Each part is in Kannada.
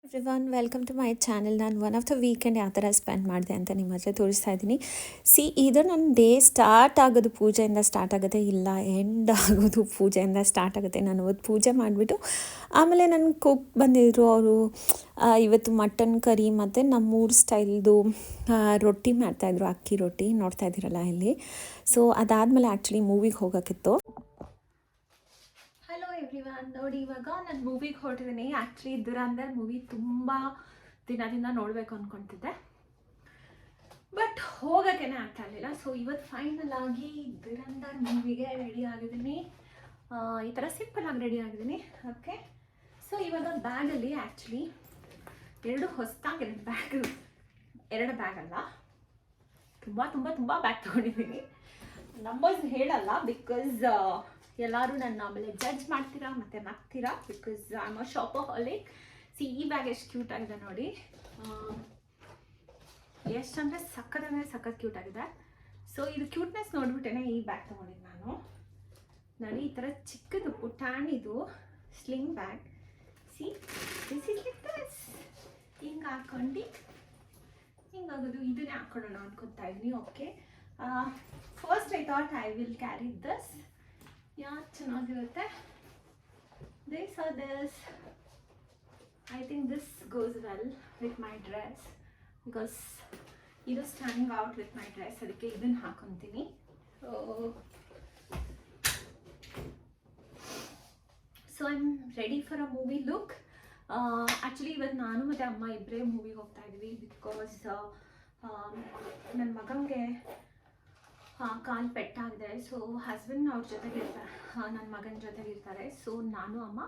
Everyone welcome to my channel. ನಾನು ಒನ್ ಆಫ್ ದ ವೀಕೆಂಡ್ ಯಾವ ಥರ ಸ್ಪೆಂಡ್ ಮಾಡಿದೆ ಅಂತ ನಿಮ್ಮ ಹತ್ರ ತೋರಿಸ್ತಾ ಇದ್ದೀನಿ. ಇದು ನನ್ನ ಡೇ ಸ್ಟಾರ್ಟ್ ಆಗೋದು ಪೂಜೆಯಿಂದ ಸ್ಟಾರ್ಟ್ ಆಗುತ್ತೆ, ಇಲ್ಲ ಎಂಡ್ ಆಗೋದು ಪೂಜೆಯಿಂದ ಸ್ಟಾರ್ಟ್ ಆಗುತ್ತೆ. ನಾನು ಅವತ್ತು ಪೂಜೆ ಮಾಡಿಬಿಟ್ಟು ಆಮೇಲೆ ನನ್ನ ಕುಕ್ ಬಂದಿದ್ದರು. ಅವರು ಇವತ್ತು ಮಟನ್ ಕರಿ ಮತ್ತು ನಮ್ಮೂರು ಸ್ಟೈಲ್ದು ರೊಟ್ಟಿ ಮಾಡ್ತಾಯಿದ್ರು, ಅಕ್ಕಿ ರೊಟ್ಟಿ ನೋಡ್ತಾ ಇದ್ದೀರಲ್ಲ ಇಲ್ಲಿ. ಸೊ ಅದಾದಮೇಲೆ ಆ್ಯಕ್ಚುಲಿ ಮೂವಿಗೆ ಹೋಗೋಕ್ಕಿತ್ತು. ಹಲೋ ಎವ್ರಿವನ್, ನೋಡಿ ಇವಾಗ ನಾನು ಮೂವಿಗೆ ಹೊರಟಿದ್ದೀನಿ. ಆ್ಯಕ್ಚುಲಿ ದುರಂಧರ್ ಮೂವಿ ತುಂಬ ದಿನದಿಂದ ನೋಡಬೇಕು ಅಂದ್ಕೊತಿದ್ದೆ, ಬಟ್ ಹೋಗೋಕ್ಕೇ ಆಗ್ತಾ ಇರಲಿಲ್ಲ. ಸೊ ಇವತ್ತು ಫೈನಲ್ ಆಗಿ ದುರಂಧರ್ ಮೂವಿಗೆ ರೆಡಿ ಆಗಿದ್ದೀನಿ. ಈ ಥರ ಸಿಂಪಲ್ ಆಗಿ ರೆಡಿ ಆಗಿದ್ದೀನಿ. ಓಕೆ, ಸೊ ಇವಾಗ ಬ್ಯಾಗಲ್ಲಿ ಆ್ಯಕ್ಚುಲಿ ಹೊಸದಾಗಿ ಎರಡು ಬ್ಯಾಗ್ ಅಲ್ಲ, ತುಂಬ ತುಂಬ ತುಂಬ ಬ್ಯಾಗ್ ತೊಗೊಂಡಿದ್ದೀನಿ. ನಂಬರ್ಸ್ ಹೇಳಲ್ಲ, ಬಿಕಾಸ್ ಎಲ್ಲರೂ ನನ್ನ ಆಮೇಲೆ ಜಡ್ಜ್ ಮಾಡ್ತೀರಾ ಮತ್ತು ನಗ್ತೀರಾ, ಬಿಕಾಸ್ ಐ ಆಮ್ ಅ ಶಾಪಹೋಲಿಕ್. ಈ ಬ್ಯಾಗ್ ಎಷ್ಟು ಕ್ಯೂಟ್ ಆಗಿದೆ ನೋಡಿ, ಎಷ್ಟು ಅಂದರೆ ಸಖತ್ ಕ್ಯೂಟ್ ಆಗಿದೆ. ಸೊ ಇದು ಕ್ಯೂಟ್ನೆಸ್ ನೋಡ್ಬಿಟ್ಟೇನೆ ಈ ಬ್ಯಾಗ್ ತೊಗೊಂಡಿದ್ದು ನಾನು. ನೋಡಿ ಈ ಥರ ಚಿಕ್ಕದು ಪುಟಾಣಿದು sling bag. This is like this. ಹಿಂಗೆ ಹಾಕೊಂಡು ಹಿಂಗಾಗೋದು, ಇದನ್ನೇ ಹಾಕೊಳ್ಳೋಣ ಅನ್ಕೊತಾ ಇದ್ದೀನಿ. Okay, first I thought I will carry this. ಯಾಕೆ ಚೆನ್ನಾಗಿರುತ್ತೆ, this or this. I think this goes well with my dress, because ಇದು standing out with my dress, ಅದಕ್ಕೆ ಇದನ್ನು ಹಾಕೊತೀನಿ. So I am ready for a movie look. Actually ಇವತ್ತು ನಾನು ಮತ್ತು ಅಮ್ಮ ಇಬ್ಬರೇ ಮೂವಿಗೆ ಹೋಗ್ತಾ ಇದ್ವಿ, ಬಿಕಾಸ್ ನನ್ನ ಮಗನಿಗೆ ಕಾಲು ಪೆಟ್ಟಾಗಿದೆ. ಸೊ ಹಸ್ಬೆಂಡ್ ಅವ್ರ ಜೊತೆಗೆ ಇರ್ತಾರೆ, ನನ್ನ ಮಗನ ಜೊತೆಗೆ ಇರ್ತಾರೆ. ಸೊ ನಾನು ಅಮ್ಮ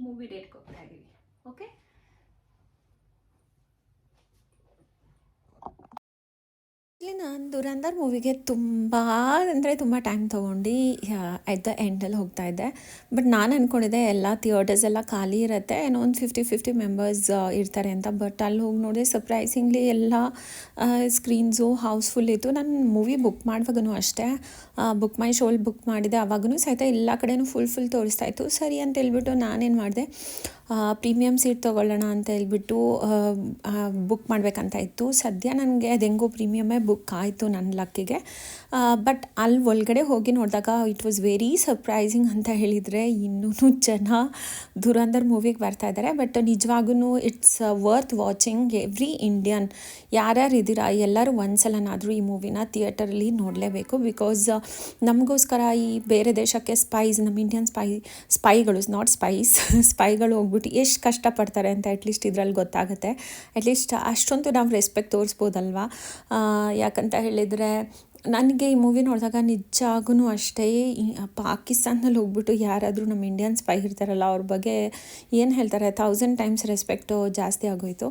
ಮೂವಿ ಡೇಟ್ಗೆ ಹೋಗ್ತಾ ಇದ್ದೀವಿ. ಓಕೆ, ಇಲ್ಲಿ ನಾನು ದುರಂಧರ್ ಮೂವಿಗೆ ತುಂಬ ಟೈಮ್ ತೊಗೊಂಡು ಎಟ್ ದ ಎಂಡಲ್ಲಿ ಹೋಗ್ತಾ ಇದ್ದೆ. ಬಟ್ ನಾನು ಅಂದ್ಕೊಂಡಿದ್ದೆ ಎಲ್ಲ ಥಿಯೇಟರ್ಸ್ ಎಲ್ಲ ಖಾಲಿ ಇರುತ್ತೆ, ಏನೋ ಒಂದು 50 ಮೆಂಬರ್ಸ್ ಇರ್ತಾರೆ ಅಂತ. ಬಟ್ ಅಲ್ಲಿ ಹೋಗಿ ನೋಡಿ ಸರ್ಪ್ರೈಸಿಂಗ್ಲಿ ಎಲ್ಲ ಸ್ಕ್ರೀನ್ಸು ಹೌಸ್ಫುಲ್ ಇತ್ತು. ನಾನು ಮೂವಿ ಬುಕ್ ಮಾಡುವಾಗೂ ಅಷ್ಟೇ, ಬುಕ್ ಮೈ ಶೋಲ್ ಬುಕ್ ಮಾಡಿದೆ, ಅವಾಗೂ ಸಹಿತ ಎಲ್ಲ ಕಡೆಯೂ ಫುಲ್ ತೋರಿಸ್ತಾ ಇತ್ತು. ಸರಿ ಅಂತ ಹೇಳ್ಬಿಟ್ಟು ನಾನೇನು ಮಾಡಿದೆ, ಪ್ರೀಮಿಯಮ್ ಸೀಟ್ ತೊಗೊಳ್ಳೋಣ ಅಂತ ಹೇಳ್ಬಿಟ್ಟು ಬುಕ್ ಮಾಡಬೇಕಂತ ಇತ್ತು. ಸದ್ಯ ನನಗೆ ಅದು ಹೆಂಗೋ ಪ್ರೀಮಿಯಮೇ ಬುಕ್ ಆಯಿತು ನನ್ನ ಲಕ್ಕಿಗೆ. ಬಟ್ ಅಲ್ಲಿ ಒಳಗಡೆ ಹೋಗಿ ನೋಡಿದಾಗ ಇಟ್ ವಾಸ್ ವೆರಿ ಸರ್ಪ್ರೈಸಿಂಗ್ ಅಂತ ಹೇಳಿದರೆ, ಇನ್ನೂ ಜನ ದುರಂಧರ್ ಮೂವಿಗೆ ಬರ್ತಾ ಇದ್ದಾರೆ. ಬಟ್ ನಿಜವಾಗೂ it's worth watching. Every Indian ಯಾರ್ಯಾರು ಇದ್ದೀರಾ ಎಲ್ಲರೂ ಒಂದ್ಸಲನಾದರೂ ಈ ಮೂವಿನ ಥಿಯೇಟರಲ್ಲಿ ನೋಡಲೇಬೇಕು. ಬಿಕಾಸ್ ನಮಗೋಸ್ಕರ ಈ ಬೇರೆ ದೇಶಕ್ಕೆ ನಮ್ಮ ಇಂಡಿಯನ್ ಸ್ಪೈಗಳು ನಾಟ್ ಸ್ಪೈಗಳು ಹೋಗ್ಬಿಟ್ಟು ಎಷ್ಟು ಕಷ್ಟಪಡ್ತಾರೆ ಅಂತ ಅಟ್ಲೀಸ್ಟ್ ಇದರಲ್ಲಿ ಗೊತ್ತಾಗುತ್ತೆ. ಅಟ್ಲೀಸ್ಟ್ ಅಷ್ಟೊಂದು ನಾವು ರೆಸ್ಪೆಕ್ಟ್ ತೋರಿಸ್ಬೋದಲ್ವಾ. ಯಾಕಂತ ಹೇಳಿದರೆ ನನಗೆ ಈ ಮೂವಿ ನೋಡಿದಾಗ ನಿಜವಾಗೂ ಅಷ್ಟೇ, ಪಾಕಿಸ್ತಾನದಲ್ಲಿ ಹೋಗ್ಬಿಟ್ಟು ಯಾರಾದರೂ ನಮ್ಮ ಇಂಡಿಯನ್ ಸ್ಪೈ ಇರ್ತಾರಲ್ಲ ಅವ್ರ ಬಗ್ಗೆ ಏನು ಹೇಳ್ತಾರೆ, 1000 ಟೈಮ್ಸ್ ರೆಸ್ಪೆಕ್ಟು ಜಾಸ್ತಿ ಆಗೋಯಿತು.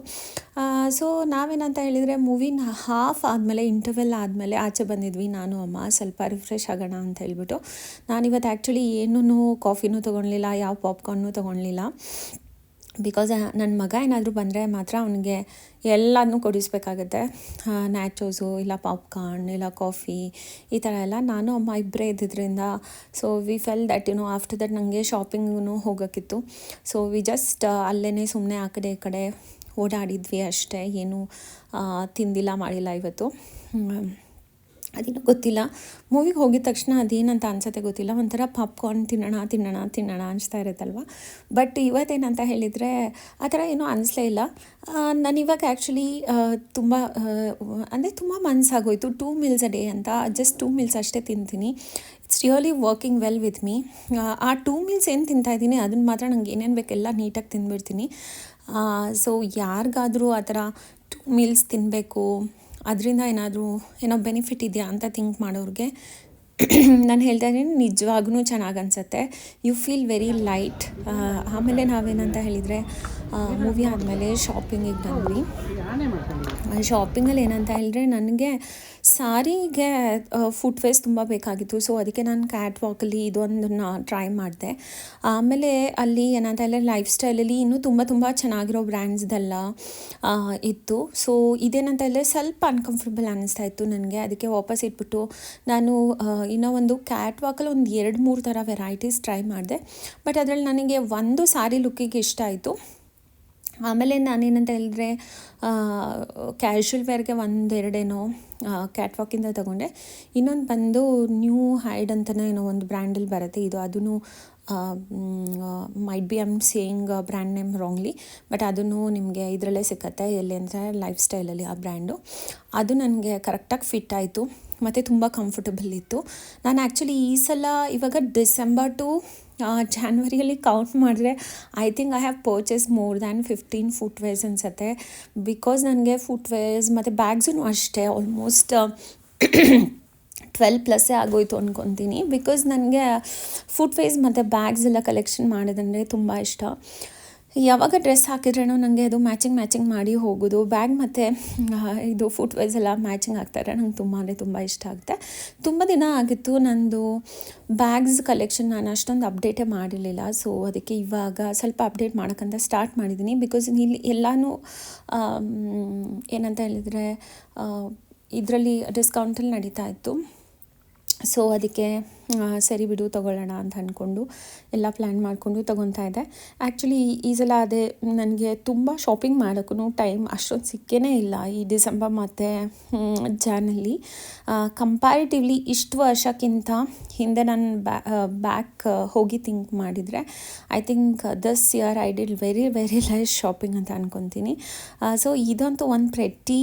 ಸೊ ನಾವೇನಂತ ಹೇಳಿದರೆ ಮೂವಿನ ಹಾಫ್ ಆದಮೇಲೆ, ಇಂಟರ್ವೆಲ್ ಆದಮೇಲೆ ಆಚೆ ಬಂದಿದ್ವಿ ನಾನು ಅಮ್ಮ, ಸ್ವಲ್ಪ ರಿಫ್ರೆಶ್ ಆಗೋಣ ಅಂತ ಹೇಳ್ಬಿಟ್ಟು. ನಾನಿವತ್ತು ಆ್ಯಕ್ಚುಲಿ ಏನೂ ಕಾಫಿನೂ ತೊಗೊಳ್ಲಿಲ್ಲ, ಯಾವ ಪಾಪ್ಕಾರ್ನೂ ತೊಗೊಳ್ಲಿಲ್ಲ. ಬಿಕಾಸ್ ನನ್ನ ಮಗ ಏನಾದರೂ ಬಂದರೆ ಮಾತ್ರ ಅವನಿಗೆ ಎಲ್ಲನೂ ಕೊಡಿಸ್ಬೇಕಾಗತ್ತೆ, ನ್ಯಾಚೋಸು ಇಲ್ಲ ಪಾಪ್ಕಾರ್ನ್ ಇಲ್ಲ ಕಾಫಿ ಈ ಥರ ಎಲ್ಲ. ನಾನು ಅಮ್ಮ ಇಬ್ಬರೇ ಇದ್ದಿದ್ದರಿಂದ so we fell that after that ನನಗೆ ಶಾಪಿಂಗೂ ಹೋಗೋಕ್ಕಿತ್ತು. ಸೊ ವಿ ಜಸ್ಟ್ ಅಲ್ಲೇ ಸುಮ್ಮನೆ ಆ ಕಡೆ ಈ ಕಡೆ ಓಡಾಡಿದ್ವಿ ಅಷ್ಟೇ, ಏನೂ ತಿಂದಿಲ್ಲ ಮಾಡಿಲ್ಲ ಇವತ್ತು. ಅದೇನೋ ಗೊತ್ತಿಲ್ಲ, ಮೂವಿಗೆ ಹೋಗಿದ ತಕ್ಷಣ ಅದೇನಂತ ಅನ್ಸುತ್ತೆ ಗೊತ್ತಿಲ್ಲ, ಒಂಥರ ಪಾಪ್ಕಾರ್ನ್ ತಿನ್ನೋಣ ಅನಿಸ್ತಾ ಇರುತ್ತಲ್ವ. ಬಟ್ ಇವತ್ತೇನಂತ ಹೇಳಿದರೆ ಆ ಥರ ಏನೂ ಅನಿಸ್ಲೇ ಇಲ್ಲ. ನಾನಿವಾಗ ಆ್ಯಕ್ಚುಲಿ ತುಂಬ ಮನಸ್ಸಾಗೋಯ್ತು. 2 meals a day ಅಂತ, ಜಸ್ಟ್ 2 meals ಅಷ್ಟೇ ತಿಂತೀನಿ. It's really working well with me. ಆ 2 meals ಏನು ತಿಂತಾಯಿದ್ದೀನಿ ಅದನ್ನು ಮಾತ್ರ ನಂಗೆ ಏನೇನು ಬೇಕೆಲ್ಲ ನೀಟಾಗಿ ತಿಂದ್ಬಿಡ್ತೀನಿ. ಸೊ ಯಾರಿಗಾದರೂ ಆ ಥರ 2 meals ತಿನ್ನಬೇಕು, ಅದರಿಂದ ಏನೋ ಬೆನಿಫಿಟ್ ಇದೆಯಾ ಅಂತ ಥಿಂಕ್ ಮಾಡೋರಿಗೆ ನಾನು ಹೇಳ್ತಾ ಇದ್ದೀನಿ, ನಿಜವಾಗ್ಲೂ ಚೆನ್ನಾಗಿ ಅನಿಸುತ್ತೆ. You feel very light. ಆಮೇಲೆ ನಾವೇನಂತ ಹೇಳಿದರೆ ಮೂವಿ ಆದಮೇಲೆ ಶಾಪಿಂಗಿಗೆ ಬಂದ್ವಿ. ಶಾಪಿಂಗಲ್ಲಿ ಏನಂತ ಹೇಳಿದ್ರೆ ನನಗೆ ಸಾರಿಗೆ ಫುಟ್ವೇರ್ಸ್ ತುಂಬ ಬೇಕಾಗಿತ್ತು. ಸೊ ಅದಕ್ಕೆ ನಾನು ಕ್ಯಾಟ್ ವಾಕಲ್ಲಿ ಇದೊಂದನ್ನು ಟ್ರೈ ಮಾಡಿದೆ. ಆಮೇಲೆ ಅಲ್ಲಿ ಏನಂತ ಹೇಳಿದ್ರೆ ಲೈಫ್ ಸ್ಟೈಲಲ್ಲಿ ಇನ್ನೂ ತುಂಬ ಚೆನ್ನಾಗಿರೋ ಬ್ರ್ಯಾಂಡ್ಸ್ದೆಲ್ಲ ಇತ್ತು. ಸೊ ಇದೇನಂತ ಹೇಳಿದ್ರೆ ಸ್ವಲ್ಪ ಅನ್ಕಂಫರ್ಟಬಲ್ ಅನ್ನಿಸ್ತಾ ಇತ್ತು ನನಗೆ. ಅದಕ್ಕೆ ವಾಪಸ್ ಇಟ್ಬಿಟ್ಟು ನಾನು ಇನ್ನೂ ಒಂದು ಕ್ಯಾಟ್ ವಾಕಲ್ಲಿ ಒಂದು 2-3 ಥರ ವೆರೈಟೀಸ್ ಟ್ರೈ ಮಾಡಿದೆ. ಬಟ್ ಅದರಲ್ಲಿ ನನಗೆ ಒಂದು ಸಾರಿ ಲುಕ್ಕಿಗೆ ಇಷ್ಟ ಆಯಿತು. ಆಮೇಲೆ ನಾನೇನಂತ ಹೇಳಿದ್ರೆ ಕ್ಯಾಶುವಲ್ ವೇರ್ಗೆ ಒಂದೆರಡೇನೋ ಕ್ಯಾಟ್ ವಾಕಿಂದ ತೊಗೊಂಡೆ. ಇನ್ನೊಂದು ಬಂದು ನ್ಯೂ ಹೈಡ್ ಅಂತಲೇ ಏನೋ ಒಂದು ಬ್ರ್ಯಾಂಡಲ್ಲಿ ಬರುತ್ತೆ. ಇದು ಅದೂ might be I'm saying brand name wrongly, but ಅದನ್ನು ನಿಮಗೆ ಇದರಲ್ಲೇ ಸಿಕ್ಕತ್ತೆ. ಎಲ್ಲಿ ಅಂದರೆ ಲೈಫ್ ಸ್ಟೈಲಲ್ಲಿ ಆ ಬ್ರ್ಯಾಂಡು. ಅದು ನನಗೆ ಕರೆಕ್ಟಾಗಿ ಫಿಟ್ ಆಯಿತು ಮತ್ತು ತುಂಬ ಕಂಫರ್ಟಬಲ್ ಇತ್ತು. ನಾನು ಆ್ಯಕ್ಚುಲಿ ಈ ಸಲ ಇವಾಗ ಡಿಸೆಂಬರ್ ಟು ಜಾನ್ವರಿಯಲ್ಲಿ ಕೌಂಟ್ ಮಾಡಿದ್ರೆ I think I have purchase more than 15 footwears ಅನಿಸುತ್ತೆ. ಬಿಕಾಸ್ ನನಗೆ ಫುಟ್ವೇರ್ಸ್ ಮತ್ತು ಬ್ಯಾಗ್ಸೂ ಅಷ್ಟೇ ಆಲ್ಮೋಸ್ಟ್ 12+ ಆಗೋಯ್ತು ಅಂದ್ಕೊತೀನಿ. ಬಿಕಾಸ್ ನನಗೆ ಫುಟ್ವೇರ್ಸ್ ಮತ್ತು ಬ್ಯಾಗ್ಸ್ ಎಲ್ಲ ಕಲೆಕ್ಷನ್ ಮಾಡೋದಂದರೆ ತುಂಬ ಇಷ್ಟ. ಯಾವಾಗ ಡ್ರೆಸ್ ಹಾಕಿದ್ರೇನೋ ನನಗೆ ಅದು ಮ್ಯಾಚಿಂಗ್ ಮಾಡಿ ಹೋಗೋದು. ಬ್ಯಾಗ್ ಮತ್ತು ಇದು ಫುಟ್ವೇರ್ಸ್ ಎಲ್ಲ ಮ್ಯಾಚಿಂಗ್ ಆಗ್ತಾರೆ, ನಂಗೆ ತುಂಬ ಇಷ್ಟ ಆಗುತ್ತೆ. ತುಂಬ ದಿನ ಆಗಿತ್ತು ನಂದು ಬ್ಯಾಗ್ಸ್ ಕಲೆಕ್ಷನ್ ನಾನು ಅಷ್ಟೊಂದು ಅಪ್ಡೇಟೇ ಮಾಡಿರಲಿಲ್ಲ. ಸೊ ಅದಕ್ಕೆ ಇವಾಗ ಸ್ವಲ್ಪ ಅಪ್ಡೇಟ್ ಮಾಡೋಕ್ಕಂತ ಸ್ಟಾರ್ಟ್ ಮಾಡಿದ್ದೀನಿ. ಬಿಕಾಸ್ ಇಲ್ಲಿ ಎಲ್ಲನೂ ಏನಂತ ಹೇಳಿದರೆ ಇದರಲ್ಲಿ ಡಿಸ್ಕೌಂಟಲ್ಲಿ ನಡೀತಾ ಇತ್ತು. ಸೊ ಅದಕ್ಕೆ ಸರಿ ಬಿಡು ತೊಗೊಳ್ಳೋಣ ಅಂತ ಅಂದ್ಕೊಂಡು ಎಲ್ಲ ಪ್ಲ್ಯಾನ್ ಮಾಡಿಕೊಂಡು ತೊಗೊತಾ ಇದ್ದೆ. ಆ್ಯಕ್ಚುಲಿ ಈ ಸಲ ಅದೇ ನನಗೆ ತುಂಬ ಶಾಪಿಂಗ್ ಮಾಡೋಕ್ಕೂ ಟೈಮ್ ಅಷ್ಟೊಂದು ಸಿಕ್ಕೇ ಇಲ್ಲ ಈ ಡಿಸೆಂಬರ್ ಮತ್ತು ಜಾನಲ್ಲಿ. ಕಂಪ್ಯಾರಿಟಿವ್ಲಿ ಇಷ್ಟು ವರ್ಷಕ್ಕಿಂತ ಹಿಂದೆ ನಾನು ಬ್ಯಾಕ್ ಹೋಗಿ ಥಿಂಕ್ ಮಾಡಿದರೆ I think this year I did very lies shopping ಅಂತ ಅಂದ್ಕೊತೀನಿ. ಸೊ ಇದಂತೂ ಒಂದು ಪ್ರೆಟ್ಟಿ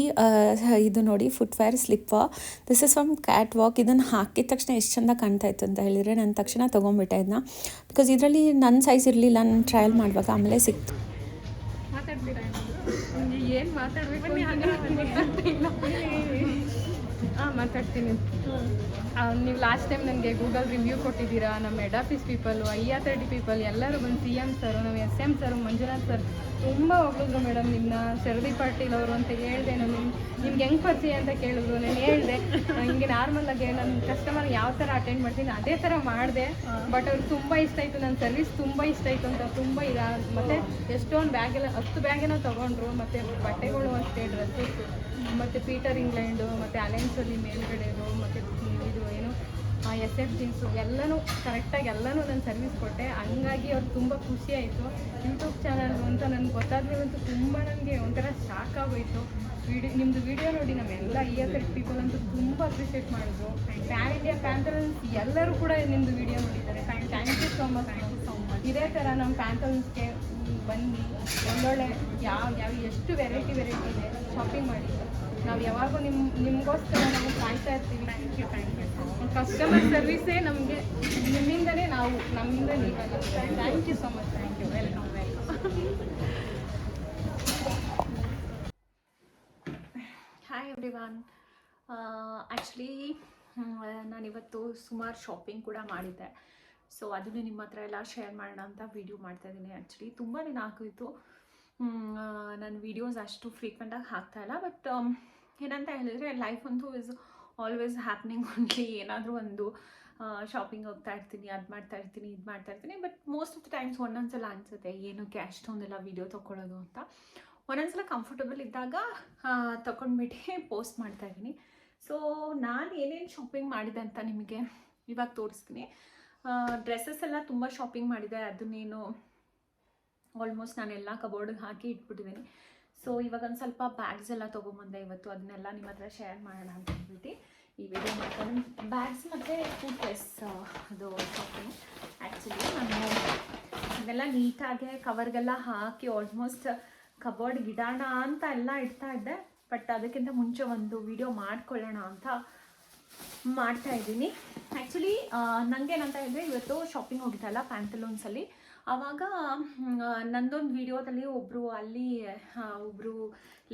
ಇದು ನೋಡಿ footwear slipper. This is from cat walk. ಇದನ್ನು ಹಾಕಿದ ತಕ್ಷಣ ಎಷ್ಟು ಚೆಂದ ಕಾಣ್ತಾ ಇತ್ತು ಅಂತ ಹೇಳಿದರೆ ನಾನು ತಕ್ಷಣ ತೊಗೊಂಡ್ಬಿಟ್ಟೆ ಇದನ್ನ. ಬಿಕಾಸ್ ಇದರಲ್ಲಿ ನನ್ನ ಸೈಜ್ ಇರಲಿಲ್ಲ, ನಾನು ಟ್ರಯಲ್ ಮಾಡುವಾಗ ಆಮೇಲೆ ಸಿಕ್ತು. ಏನು ಮಾತಾಡಬೇಕು ಮಾತಾಡ್ತೀನಿ. ನೀವು ಲಾಸ್ಟ್ ಟೈಮ್ ನನಗೆ ಗೂಗಲ್ ರಿವ್ಯೂ ಕೊಟ್ಟಿದ್ದೀರಾ. ನಮ್ಮ head office people, IR30 people ಎಲ್ಲರೂ ಬಂದು CM ಸರು, ನಮ್ಮ SM ಸರು, ಮಂಜುನಾಥ್ ಸರ್ ತುಂಬ ಹೊಗಳಿದ್ರು ಮೇಡಮ್ ನಿಮ್ಮನ್ನ. ಶರದಿ ಪಾಟೀಲ್ ಅವರು ಅಂತ ಹೇಳಿದೆ. ನಾನು ನಿಮ್ಗೆ ಹೆಂಗೆ ಪರಿಚಯ ಅಂತ ಕೇಳಿದ್ರು. ನಾನು ಹೇಳಿದೆ ಹಿಂಗೆ ನಾರ್ಮಲಾಗಿ ನನ್ನ ಕಸ್ಟಮರ್ ಯಾವ ಥರ ಅಟೆಂಡ್ ಮಾಡ್ತೀನಿ ಅದೇ ಥರ ಮಾಡಿದೆ. ಬಟ್ ಅವ್ರಿಗೆ ತುಂಬ ಇಷ್ಟ ಆಯಿತು, ನನ್ನ ಸರ್ವಿಸ್ ತುಂಬ ಇಷ್ಟ ಆಯಿತು ಅಂತ ತುಂಬ ಮತ್ತು ಎಷ್ಟೊಂದು ಬ್ಯಾಗೆಲ್ಲ 10 ಬ್ಯಾಗೇನೋ ತೊಗೊಂಡ್ರು. ಮತ್ತು ಬಟ್ಟೆಗಳು ಅಷ್ಟೇ, ಡ್ರೆಸ್ಸಸ್ ಮತ್ತು ಪೀಟರ್ ಇಂಗ್ಲೆಂಡು ಮತ್ತು ಅಲೆನ್ಸಲ್ಲಿ ಮೇಲ್ಗಡೆದು ಮತ್ತು ಇದು ಏನು SF ಜೀನ್ಸು ಎಲ್ಲನೂ ಕರೆಕ್ಟಾಗಿ ಎಲ್ಲನೂ ನಾನು ಸರ್ವಿಸ್ ಕೊಟ್ಟೆ. ಹಂಗಾಗಿ ಅವ್ರಿಗೆ ತುಂಬ ಖುಷಿ ಆಯಿತು. ಯೂಟ್ಯೂಬ್ ಚಾನಲ್ ಅಂತ ನನಗೆ ಗೊತ್ತಾದ್ಮೇಲಂತೂ ತುಂಬ ನನಗೆ ಒಂಥರ ಶಾಕ್ ಆಗೋಯಿತು. ನಿಮ್ಮದು ವಿಡಿಯೋ ನೋಡಿ ನಮ್ಮೆಲ್ಲ IR30 ಪೀಪಲ್ ಅಂತೂ ತುಂಬ ಅಪ್ರಿಷಿಯೇಟ್ ಮಾಡಿದ್ರು. ಪ್ಯಾನ್ ಇಂಡಿಯಾ ಪ್ಯಾಂಥಲನ್ಸ್ ಎಲ್ಲರೂ ಕೂಡ ನಿಮ್ಮದು ವಿಡಿಯೋ ನೋಡಿದ್ದಾರೆ. Thank you so much. ಇದೇ ಥರ ನಮ್ಮ ಪ್ಯಾಂಥಲನ್ಸ್ಗೆ ಬನ್ನಿ, ಒಳ್ಳೊಳ್ಳೆ ಯಾವ ಎಷ್ಟು ವೆರೈಟಿ ಇದೆ ಶಾಪಿಂಗ್ ಮಾಡಿ. ನಾವು ಯಾವಾಗೂ ನಿಮಗೋಸ್ಕರ ನಾವು ಕಾಯ್ತಾ ಇರ್ತೀವಿ. Thank you. ಕಸ್ಟಮರ್ ಸರ್ವಿಸೇ ನಮಗೆ ನಿಮ್ಮಿಂದಲೇ ನಾವು, ನಮ್ಮಿಂದ ನೀವೆಲ್ಲ. Thank you so much. Thank you. Welcome. Hi everyone. Actually ನಾನಿವತ್ತು ಸುಮಾರು ಶಾಪಿಂಗ್ ಕೂಡ ಮಾಡಿದ್ದೆ. ಸೊ ಅದನ್ನು ನಿಮ್ಮ ಹತ್ರ ಎಲ್ಲ ಶೇರ್ ಮಾಡೋಣ ಅಂತ ವೀಡಿಯೋ ಮಾಡ್ತಾಯಿದ್ದೀನಿ. ಆ್ಯಕ್ಚುಲಿ ತುಂಬ ದಿನ ಆಗೋಯಿತು ನಾನು ವೀಡಿಯೋಸ್ ಅಷ್ಟು ಫ್ರೀಕ್ವೆಂಟಾಗಿ ಹಾಕ್ತಾಯಿಲ್ಲ. ಬಟ್ ಏನಂತ ಹೇಳಿದರೆ ಲೈಫ್ ಅಂತೂ ಇಸ್ ಆಲ್ವೇಸ್ ಹ್ಯಾಪ್ನಿಂಗ್ ಓನ್ಲಿ. ಏನಾದರೂ ಒಂದು ಶಾಪಿಂಗ್ ಹೋಗ್ತಾ ಇರ್ತೀನಿ, ಅದು ಮಾಡ್ತಾ ಇರ್ತೀನಿ, ಇದು ಮಾಡ್ತಾ ಇರ್ತೀನಿ. But most of the times ಒಂದೊಂದ್ಸಲ ಅನಿಸುತ್ತೆ ಏನಕ್ಕೆ ಅಷ್ಟೊಂದೆಲ್ಲ ವೀಡಿಯೋ ತೊಗೊಳ್ಳೋದು ಅಂತ. ಒಂದೊಂದ್ಸಲ ಕಂಫರ್ಟಬಲ್ ಇದ್ದಾಗ ತೊಗೊಂಡ್ಬಿಟ್ಟು ಪೋಸ್ಟ್ ಮಾಡ್ತಾಯಿದ್ದೀನಿ. ಸೊ ನಾನು ಏನೇನು ಶಾಪಿಂಗ್ ಮಾಡಿದೆ ಅಂತ ನಿಮಗೆ ಇವಾಗ ತೋರಿಸ್ತೀನಿ. ಡ್ರೆಸ್ಸಸ್ ಎಲ್ಲ ತುಂಬ ಶಾಪಿಂಗ್ ಮಾಡಿದೆ. ಅದನ್ನೇನು ಆಲ್ಮೋಸ್ಟ್ ನಾನೆಲ್ಲ ಕಬೋರ್ಡಿಗೆ ಹಾಕಿ ಇಟ್ಬಿಟ್ಟಿದ್ದೀನಿ. ಸೊ ಇವಾಗ ಒಂದು ಸ್ವಲ್ಪ ಬ್ಯಾಗ್ಸ್ ಎಲ್ಲ ತೊಗೊಂಬಂದೆ ಇವತ್ತು. ಅದನ್ನೆಲ್ಲ ನಿಮ್ಮ ಹತ್ರ ಶೇರ್ ಮಾಡೋಣ ಅಂತ ಹೇಳ್ಬಿಟ್ಟು ಈ ವಿಡಿಯೋ ಮಾಡ್ಕೊಂಡು ಬ್ಯಾಗ್ಸ್ ಮತ್ತು ಫುಟ್ವೇರ್ಸ್ ಅದು ಶಾಪಿಂಗ್. ಆ್ಯಕ್ಚುಲಿ ನಾನು ಅದನ್ನೆಲ್ಲ ನೀಟಾಗಿ ಕವರ್ಗೆಲ್ಲ ಹಾಕಿ ಆಲ್ಮೋಸ್ಟ್ ಕಬೋರ್ಡ್ ಇಡೋಣ ಅಂತ ಎಲ್ಲ ಇಡ್ತಾ ಇದ್ದೆ. ಬಟ್ ಅದಕ್ಕಿಂತ ಮುಂಚೆ ಒಂದು ವಿಡಿಯೋ ಮಾಡ್ಕೊಳ್ಳೋಣ ಅಂತ ಮಾಡ್ತಾಯಿದ್ದೀನಿ. ಆ್ಯಕ್ಚುಲಿ ನನಗೇನಂತ ಹೇಳಿದ್ರೆ ಇವತ್ತು ಶಾಪಿಂಗ್ ಹೋಗಿದ್ದಲ್ಲ ಪ್ಯಾಂಥಲೂನ್ಸಲ್ಲಿ. ಆವಾಗ ನಂದೊಂದು ವಿಡಿಯೋದಲ್ಲಿ ಒಬ್ಬರು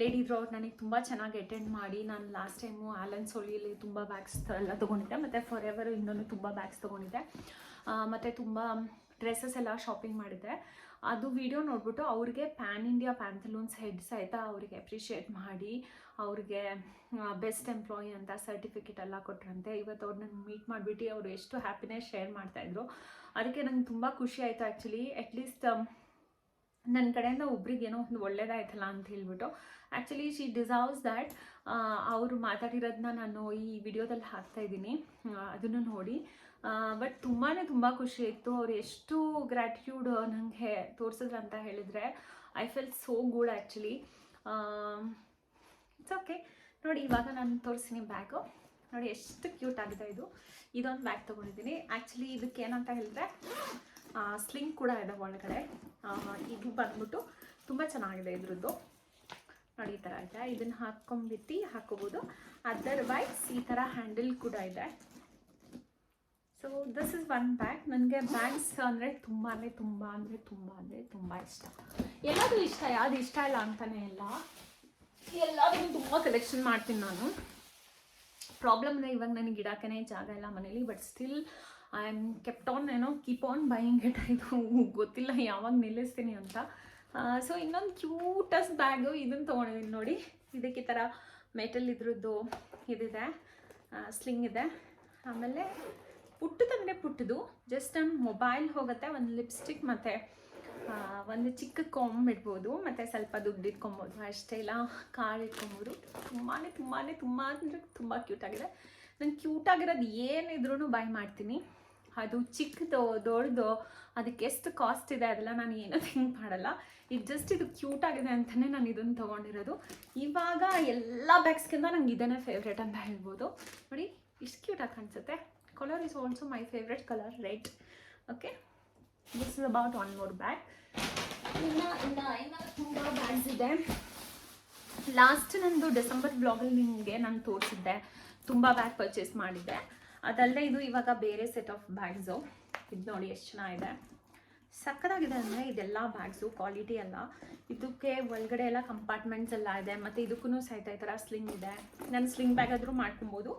ಲೇಡಿ ಇದ್ರು. ಅವ್ರು ನನಗೆ ತುಂಬ ಚೆನ್ನಾಗಿ ಅಟೆಂಡ್ ಮಾಡಿ, ನಾನು ಲಾಸ್ಟ್ ಟೈಮು ಆಲನ್ ಸೋಲಿಯಲ್ಲಿ ತುಂಬ ಬ್ಯಾಗ್ಸ್ ಎಲ್ಲ ತೊಗೊಂಡಿದ್ದೆ ಮತ್ತು ಫಾರ್ ಎವರ್ ಇನ್ನೊಂದು ತುಂಬ ಬ್ಯಾಗ್ಸ್ ತೊಗೊಂಡಿದ್ದೆ ಮತ್ತು ತುಂಬ ಡ್ರೆಸ್ಸಸ್ ಎಲ್ಲ ಶಾಪಿಂಗ್ ಮಾಡಿದ್ದೆ. ಅದು ವಿಡಿಯೋ ನೋಡಿಬಿಟ್ಟು ಅವ್ರಿಗೆ ಪ್ಯಾನ್ ಇಂಡಿಯಾ ಪ್ಯಾಂಥಲೂನ್ಸ್ ಹೆಡ್ ಸಹಿತ ಅವರಿಗೆ ಅಪ್ರಿಷಿಯೇಟ್ ಮಾಡಿ ಅವ್ರಿಗೆ ಬೆಸ್ಟ್ ಎಂಪ್ಲಾಯಿ ಅಂತ ಸರ್ಟಿಫಿಕೇಟ್ ಎಲ್ಲ ಕೊಟ್ಟರಂತೆ. ಇವತ್ತು ಅವ್ರನ್ನ ಮೀಟ್ ಮಾಡಿಬಿಟ್ಟು ಅವರು ಎಷ್ಟು ಹ್ಯಾಪಿನೆಸ್ ಶೇರ್ ಮಾಡ್ತಾಯಿದ್ರು. ಅದಕ್ಕೆ ನಂಗೆ ತುಂಬ ಖುಷಿ ಆಯಿತು. ಆ್ಯಕ್ಚುಲಿ ಅಟ್ಲೀಸ್ಟ್ ನನ್ನ ಕಡೆಯಿಂದ ಒಬ್ರಿಗೆ ಏನೋ ಒಂದು ಒಳ್ಳೇದಾಯ್ತಲ್ಲ ಅಂತ ಹೇಳ್ಬಿಟ್ಟು. Actually she deserves that. ಅವರು ಮಾತಾಡಿರೋದನ್ನ ನಾನು ಈ ವಿಡಿಯೋದಲ್ಲಿ ಹಾಕ್ತಾಯಿದ್ದೀನಿ, ಅದನ್ನು ನೋಡಿ. ಬಟ್ ತುಂಬಾ ಖುಷಿ ಇತ್ತು. ಅವ್ರು ಎಷ್ಟು ಗ್ರ್ಯಾಟಿಟ್ಯೂಡ್ ನನಗೆ ತೋರಿಸಿದ್ರು ಅಂತ ಹೇಳಿದರೆ, I fell so good actually. It's okay. ನೋಡಿ ಇವಾಗ ನಾನು ತೋರಿಸ್ತೀನಿ ಬ್ಯಾಗು. ನೋಡಿ ಎಷ್ಟು ಕ್ಯೂಟ್ ಆಗಿದೆ ಇದು. ಇದೊಂದು ಬ್ಯಾಗ್ ತೊಗೊಂಡಿದ್ದೀನಿ. ಆ್ಯಕ್ಚುಲಿ ಇದಕ್ಕೆ ಏನಂತ ಹೇಳಿದ್ರೆ ಸ್ಲಿಂಗ್ ಕೂಡ ಇದೆ ಒಳಗಡೆ. ಇದು ಬಂದ್ಬಿಟ್ಟು ತುಂಬ ಚೆನ್ನಾಗಿದೆ ಇದ್ರದ್ದು. ನೋಡಿ ಈ ಥರ ಇದೆ. ಇದನ್ನು ಹಾಕ್ಕೊಂಡ್ಬಿಟ್ಟು ಹಾಕೋಬೋದು. ಅದರ್ವೈಸ್ ಈ ಥರ ಹ್ಯಾಂಡಲ್ ಕೂಡ ಇದೆ. So this is one bag. ನನಗೆ ಬ್ಯಾಗ್ಸ್ ಅಂದರೆ ತುಂಬಾ ಇಷ್ಟ. ಎಲ್ಲದೂ ಇಷ್ಟ, ಯಾವುದು ಇಷ್ಟ ಇಲ್ಲ ಅಂತಲೇ ಇಲ್ಲ, ಎಲ್ಲದನ್ನು ತುಂಬ ಕಲೆಕ್ಷನ್ ಮಾಡ್ತೀನಿ ನಾನು. ಪ್ರಾಬ್ಲಮ್ ಅಂದರೆ ಇವಾಗ ನನಗೆ ಇಡೋಕ್ಕೇ ಜಾಗ ಇಲ್ಲ ಮನೇಲಿ. But still I am kept on keep on buying it. ಇದು ಗೊತ್ತಿಲ್ಲ ಯಾವಾಗ ನಿಲ್ಲಿಸ್ತೀನಿ ಅಂತ. ಸೊ ಇನ್ನೊಂದು ಕ್ಯೂಟಸ್ಟ್ ಬ್ಯಾಗು ಇದನ್ನು ತೊಗೊಂಡಿದ್ದೀನಿ ನೋಡಿ. ಇದಕ್ಕೆ ಈ ಥರ ಮೆಟಲ್ ಇದ್ರದ್ದು ಇದಿದೆ, ಸ್ಲಿಂಗ್ ಇದೆ. ಆಮೇಲೆ ಪುಟ್ಟದಂದರೆ ಪುಟ್ಟದು, ಜಸ್ಟ್ ನಮ್ಮ ಮೊಬೈಲ್ ಹೋಗುತ್ತೆ, ಒಂದು ಲಿಪ್ಸ್ಟಿಕ್ ಮತ್ತು ಒಂದು ಚಿಕ್ಕ ಕೊಂಬ್ ಇಡ್ಬೋದು, ಮತ್ತು ಸ್ವಲ್ಪ ದುಡ್ಡು ಇಟ್ಕೊಬೋದು ಅಷ್ಟೇ, ಇಲ್ಲ ಕಾರ್ಡ್ ಇಟ್ಕೊಬೋದು. ತುಂಬಾ ಅಂದರೆ ತುಂಬ ಕ್ಯೂಟಾಗಿದೆ. ನಾನು ಕ್ಯೂಟಾಗಿರೋದು ಏನಿದ್ರೂ ಬೈ ಮಾಡ್ತೀನಿ. ಅದು ಚಿಕ್ಕದು ದೊಡ್ಡದು ಅದಕ್ಕೆ ಎಷ್ಟು ಕಾಸ್ಟ್ ಇದೆ ಅದೆಲ್ಲ ನಾನು ಏನೂ ಥಿಂಕ್ ಮಾಡಲ್ಲ. ಇದು ಕ್ಯೂಟಾಗಿದೆ ಅಂತಲೇ ನಾನು ಇದನ್ನು ತೊಗೊಂಡಿರೋದು. ಇವಾಗ ಎಲ್ಲ ಬ್ಯಾಗ್ಸ್ಗಿಂತ ನಂಗೆ ಇದನ್ನೇ ಫೇವ್ರೇಟ್ ಅಂತ ಹೇಳ್ಬೋದು. ನೋಡಿ ಇಷ್ಟು ಕ್ಯೂಟಾಗಿ ಕಾಣಿಸುತ್ತೆ. Colour is also my favourite colour, red. Okay, this is about one more bag. ಇನ್ನು ತುಂಬ ಬ್ಯಾಗ್ಸ್ ಇದೆ. ಲಾಸ್ಟ್ ನಂದು ಡಿಸೆಂಬರ್ ಬ್ಲಾಗಲ್ಲಿ ನಿಮಗೆ ನಾನು ತೋರಿಸಿದ್ದೆ, ತುಂಬ ಬ್ಯಾಗ್ ಪರ್ಚೇಸ್ ಮಾಡಿದ್ದೆ. ಅದಲ್ಲದೆ ಇದು ಇವಾಗ ಬೇರೆ ಸೆಟ್ ಆಫ್ ಬ್ಯಾಗ್ಸು. ಇದು ನೋಡಿ ಎಷ್ಟು ಚೆನ್ನಾಗಿದೆ, ಸಕ್ಕತ್ತಾಗಿದೆ. ಅಂದರೆ ಇದೆಲ್ಲ ಬ್ಯಾಗ್ಸು ಕ್ವಾಲಿಟಿ ಎಲ್ಲ. ಇದಕ್ಕೆ ಒಳಗಡೆ ಎಲ್ಲ ಕಂಪಾರ್ಟ್ಮೆಂಟ್ಸ್ ಎಲ್ಲ ಇದೆ. ಮತ್ತು ಇದಕ್ಕೂ ಸಹಿತ ಈ ಥರ ಸ್ಲಿಂಗ್ ಇದೆ. ನಾನು ಸ್ಲಿಂಗ್ ಬ್ಯಾಗ್ ಆದರೂ ಮಾಡ್ಕೊಬೋದು,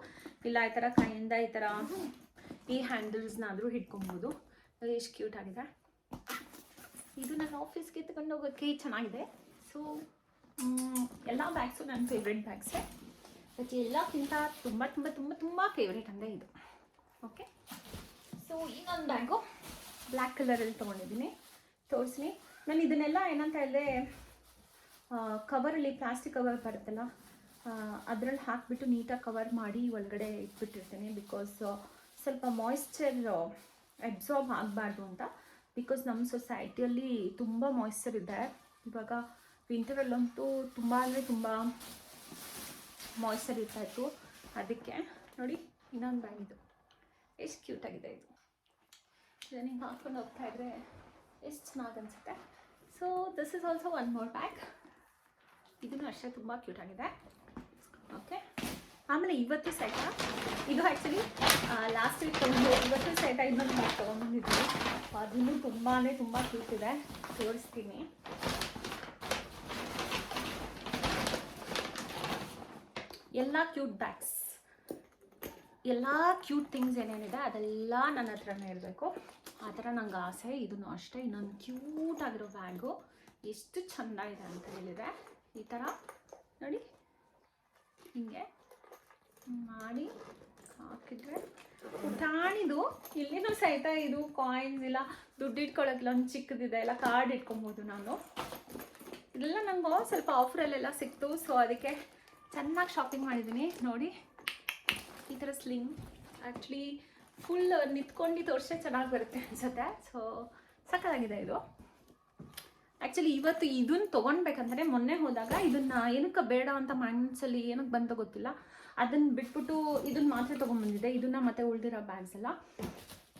ಇಲ್ಲ ಈ ಥರ ಕೈಯಿಂದ ಈ ಥರ ಈ ಹ್ಯಾಂಡಲ್ಸ್ನಾದರೂ ಹಿಡ್ಕೊಬೋದು. ಎಷ್ಟು ಕ್ಯೂಟ್ ಆಗಿದೆ. ಇದು ನನ್ನ ಆಫೀಸ್ಗೆ ತಗೊಂಡು ಹೋಗೋಕ್ಕೆ ಚೆನ್ನಾಗಿದೆ. ಸೊ ಎಲ್ಲ ಬ್ಯಾಗ್ಸು ನನ್ನ ಫೇವ್ರೆಟ್ ಬ್ಯಾಗ್ಸೇ. ಬಟ್ ಎಲ್ಲಕ್ಕಿಂತ ತುಂಬ ಫೇವ್ರೇಟ್ ಅಂದರೆ ಇದು. ಓಕೆ, ಸೊ ಇನ್ನೊಂದು ಬ್ಯಾಗು ಬ್ಲ್ಯಾಕ್ ಕಲರಲ್ಲಿ ತೊಗೊಂಡಿದ್ದೀನಿ, ತೋರಿಸ್ತೀನಿ. ನಾನು ಇದನ್ನೆಲ್ಲ ಏನಂತ ಹೇಳಿದೆ, ಕವರಲ್ಲಿ ಪ್ಲಾಸ್ಟಿಕ್ ಕವರ್ ಬರುತ್ತಲ್ಲ ಅದರಲ್ಲಿ ಹಾಕಿಬಿಟ್ಟು ನೀಟಾಗಿ ಕವರ್ ಮಾಡಿ ಒಳಗಡೆ ಇಟ್ಬಿಟ್ಟಿರ್ತೀನಿ. ಬಿಕಾಸ್ ಸ್ವಲ್ಪ ಮಾಯ್ಶ್ಚರ್ ಅಬ್ಸಾರ್ಬ್ ಆಗಬಾರ್ದು ಅಂತ. ಬಿಕಾಸ್ ನಮ್ಮ ಸೊಸೈಟಿಯಲ್ಲಿ ತುಂಬ ಮಾಯ್ಶ್ಚರ್ ಇದೆ. ಇವಾಗ ವಿಂಟರಲ್ಲಂತೂ ತುಂಬ ಮಾಯ್ಶ್ಚರ್ ಇರ್ತಾಯಿತ್ತು. ಅದಕ್ಕೆ ನೋಡಿ ಇನ್ನೊಂದು ಬ್ಯಾಗ್ ಇದು ಎಷ್ಟು ಕ್ಯೂಟಾಗಿದೆ. ಇದು ನನಗೆ ಹಾಕ್ಕೊಂಡು ಹೋಗ್ತಾ ಇದ್ರೆ ಎಷ್ಟು ಚೆನ್ನಾಗಿ ಅನಿಸುತ್ತೆ. So this is also one more bag. ಇದನ್ನು ಅಷ್ಟೇ ತುಂಬ ಕ್ಯೂಟಾಗಿದೆ. ಓಕೆ, ಆಮೇಲೆ ಇವತ್ತು ಸಹಿತ ಇದು ಆ್ಯಕ್ಚುಲಿ ಲಾಸ್ಟ್ ವೀಕ್ ಇವತ್ತು ಸಹಿತ ಇನ್ನೊಂದು ಬ್ಯಾಗ್ ತೊಗೊಂಡ್ಬಂದಿದ್ವಿ. ಅದನ್ನು ತುಂಬ ಕ್ಯೂಟ್ ಇದೆ, ತೋರಿಸ್ತೀನಿ. ಎಲ್ಲ ಕ್ಯೂಟ್ ಬ್ಯಾಗ್ಸ್, ಎಲ್ಲ ಕ್ಯೂಟ್ ಥಿಂಗ್ಸ್ ಏನೇನಿದೆ ಅದೆಲ್ಲ ನನ್ನ ಹತ್ರನೇ ಇರಬೇಕು, ಆ ಥರ ನಂಗೆ ಆಸೆ. ಇದನ್ನು ಅಷ್ಟೇ ಇನ್ನೊಂದು ಕ್ಯೂಟಾಗಿರೋ ಬ್ಯಾಗು. ಎಷ್ಟು ಚೆಂದ ಇದೆ ಅಂತ ಹೇಳಿದರೆ, ಈ ಥರ ನೋಡಿ ಹೀಗೆ ಮಾಡಿ ಹಾಕಿದ್ರೆ ಪುಟಾಣಿದು. ಇಲ್ಲಿನೂ ಸಹಿತ ಇದು ಕಾಯಿನ್ಸ್ ಇಲ್ಲ ದುಡ್ಡು ಇಟ್ಕೊಳ್ಳೋಕ್ಕಿಲ್ಲ, ಒಂದು ಚಿಕ್ಕದಿದೆ, ಎಲ್ಲ ಕಾರ್ಡ್ ಇಟ್ಕೊಬೋದು ನಾನು. ಇದೆಲ್ಲ ನಂಗೆ ಸ್ವಲ್ಪ ಆಫರಲ್ಲೆಲ್ಲ ಸಿಕ್ತು. ಸೊ ಅದಕ್ಕೆ ಚೆನ್ನಾಗಿ ಶಾಪಿಂಗ್ ಮಾಡಿದ್ದೀನಿ. ನೋಡಿ ಈ ಥರ ಸ್ಲಿಂಗ್ ಆ್ಯಕ್ಚುಲಿ ಫುಲ್ ನಿಂತ್ಕೊಂಡು ತೋರಿಸೇ ಚೆನ್ನಾಗಿ ಬರುತ್ತೆ ಅನಿಸುತ್ತೆ. ಸೊ ಸಕ್ಕತ್ತಾಗಿದೆ ಇದು. ಆ್ಯಕ್ಚುಲಿ ಇವತ್ತು ಇದನ್ನು ತೊಗೊಳ್ಬೇಕಂದ್ರೆ ಮೊನ್ನೆ ಹೋದಾಗ ಇದನ್ನು ಏನಕ್ಕೆ ಬೇಡ ಅಂತ ಮೈಂಡ್ಸಲ್ಲಿ ಏನಕ್ಕೆ ಬಂತ ಗೊತ್ತಿಲ್ಲ, ಅದನ್ನು ಬಿಟ್ಬಿಟ್ಟು ಇದನ್ನು ಮಾತ್ರ ತೊಗೊಂಬಂದಿದ್ದೆ, ಇದನ್ನು ಮತ್ತೆ ಉಳಿದಿರೋ ಬ್ಯಾಗ್ಸ್ ಎಲ್ಲ.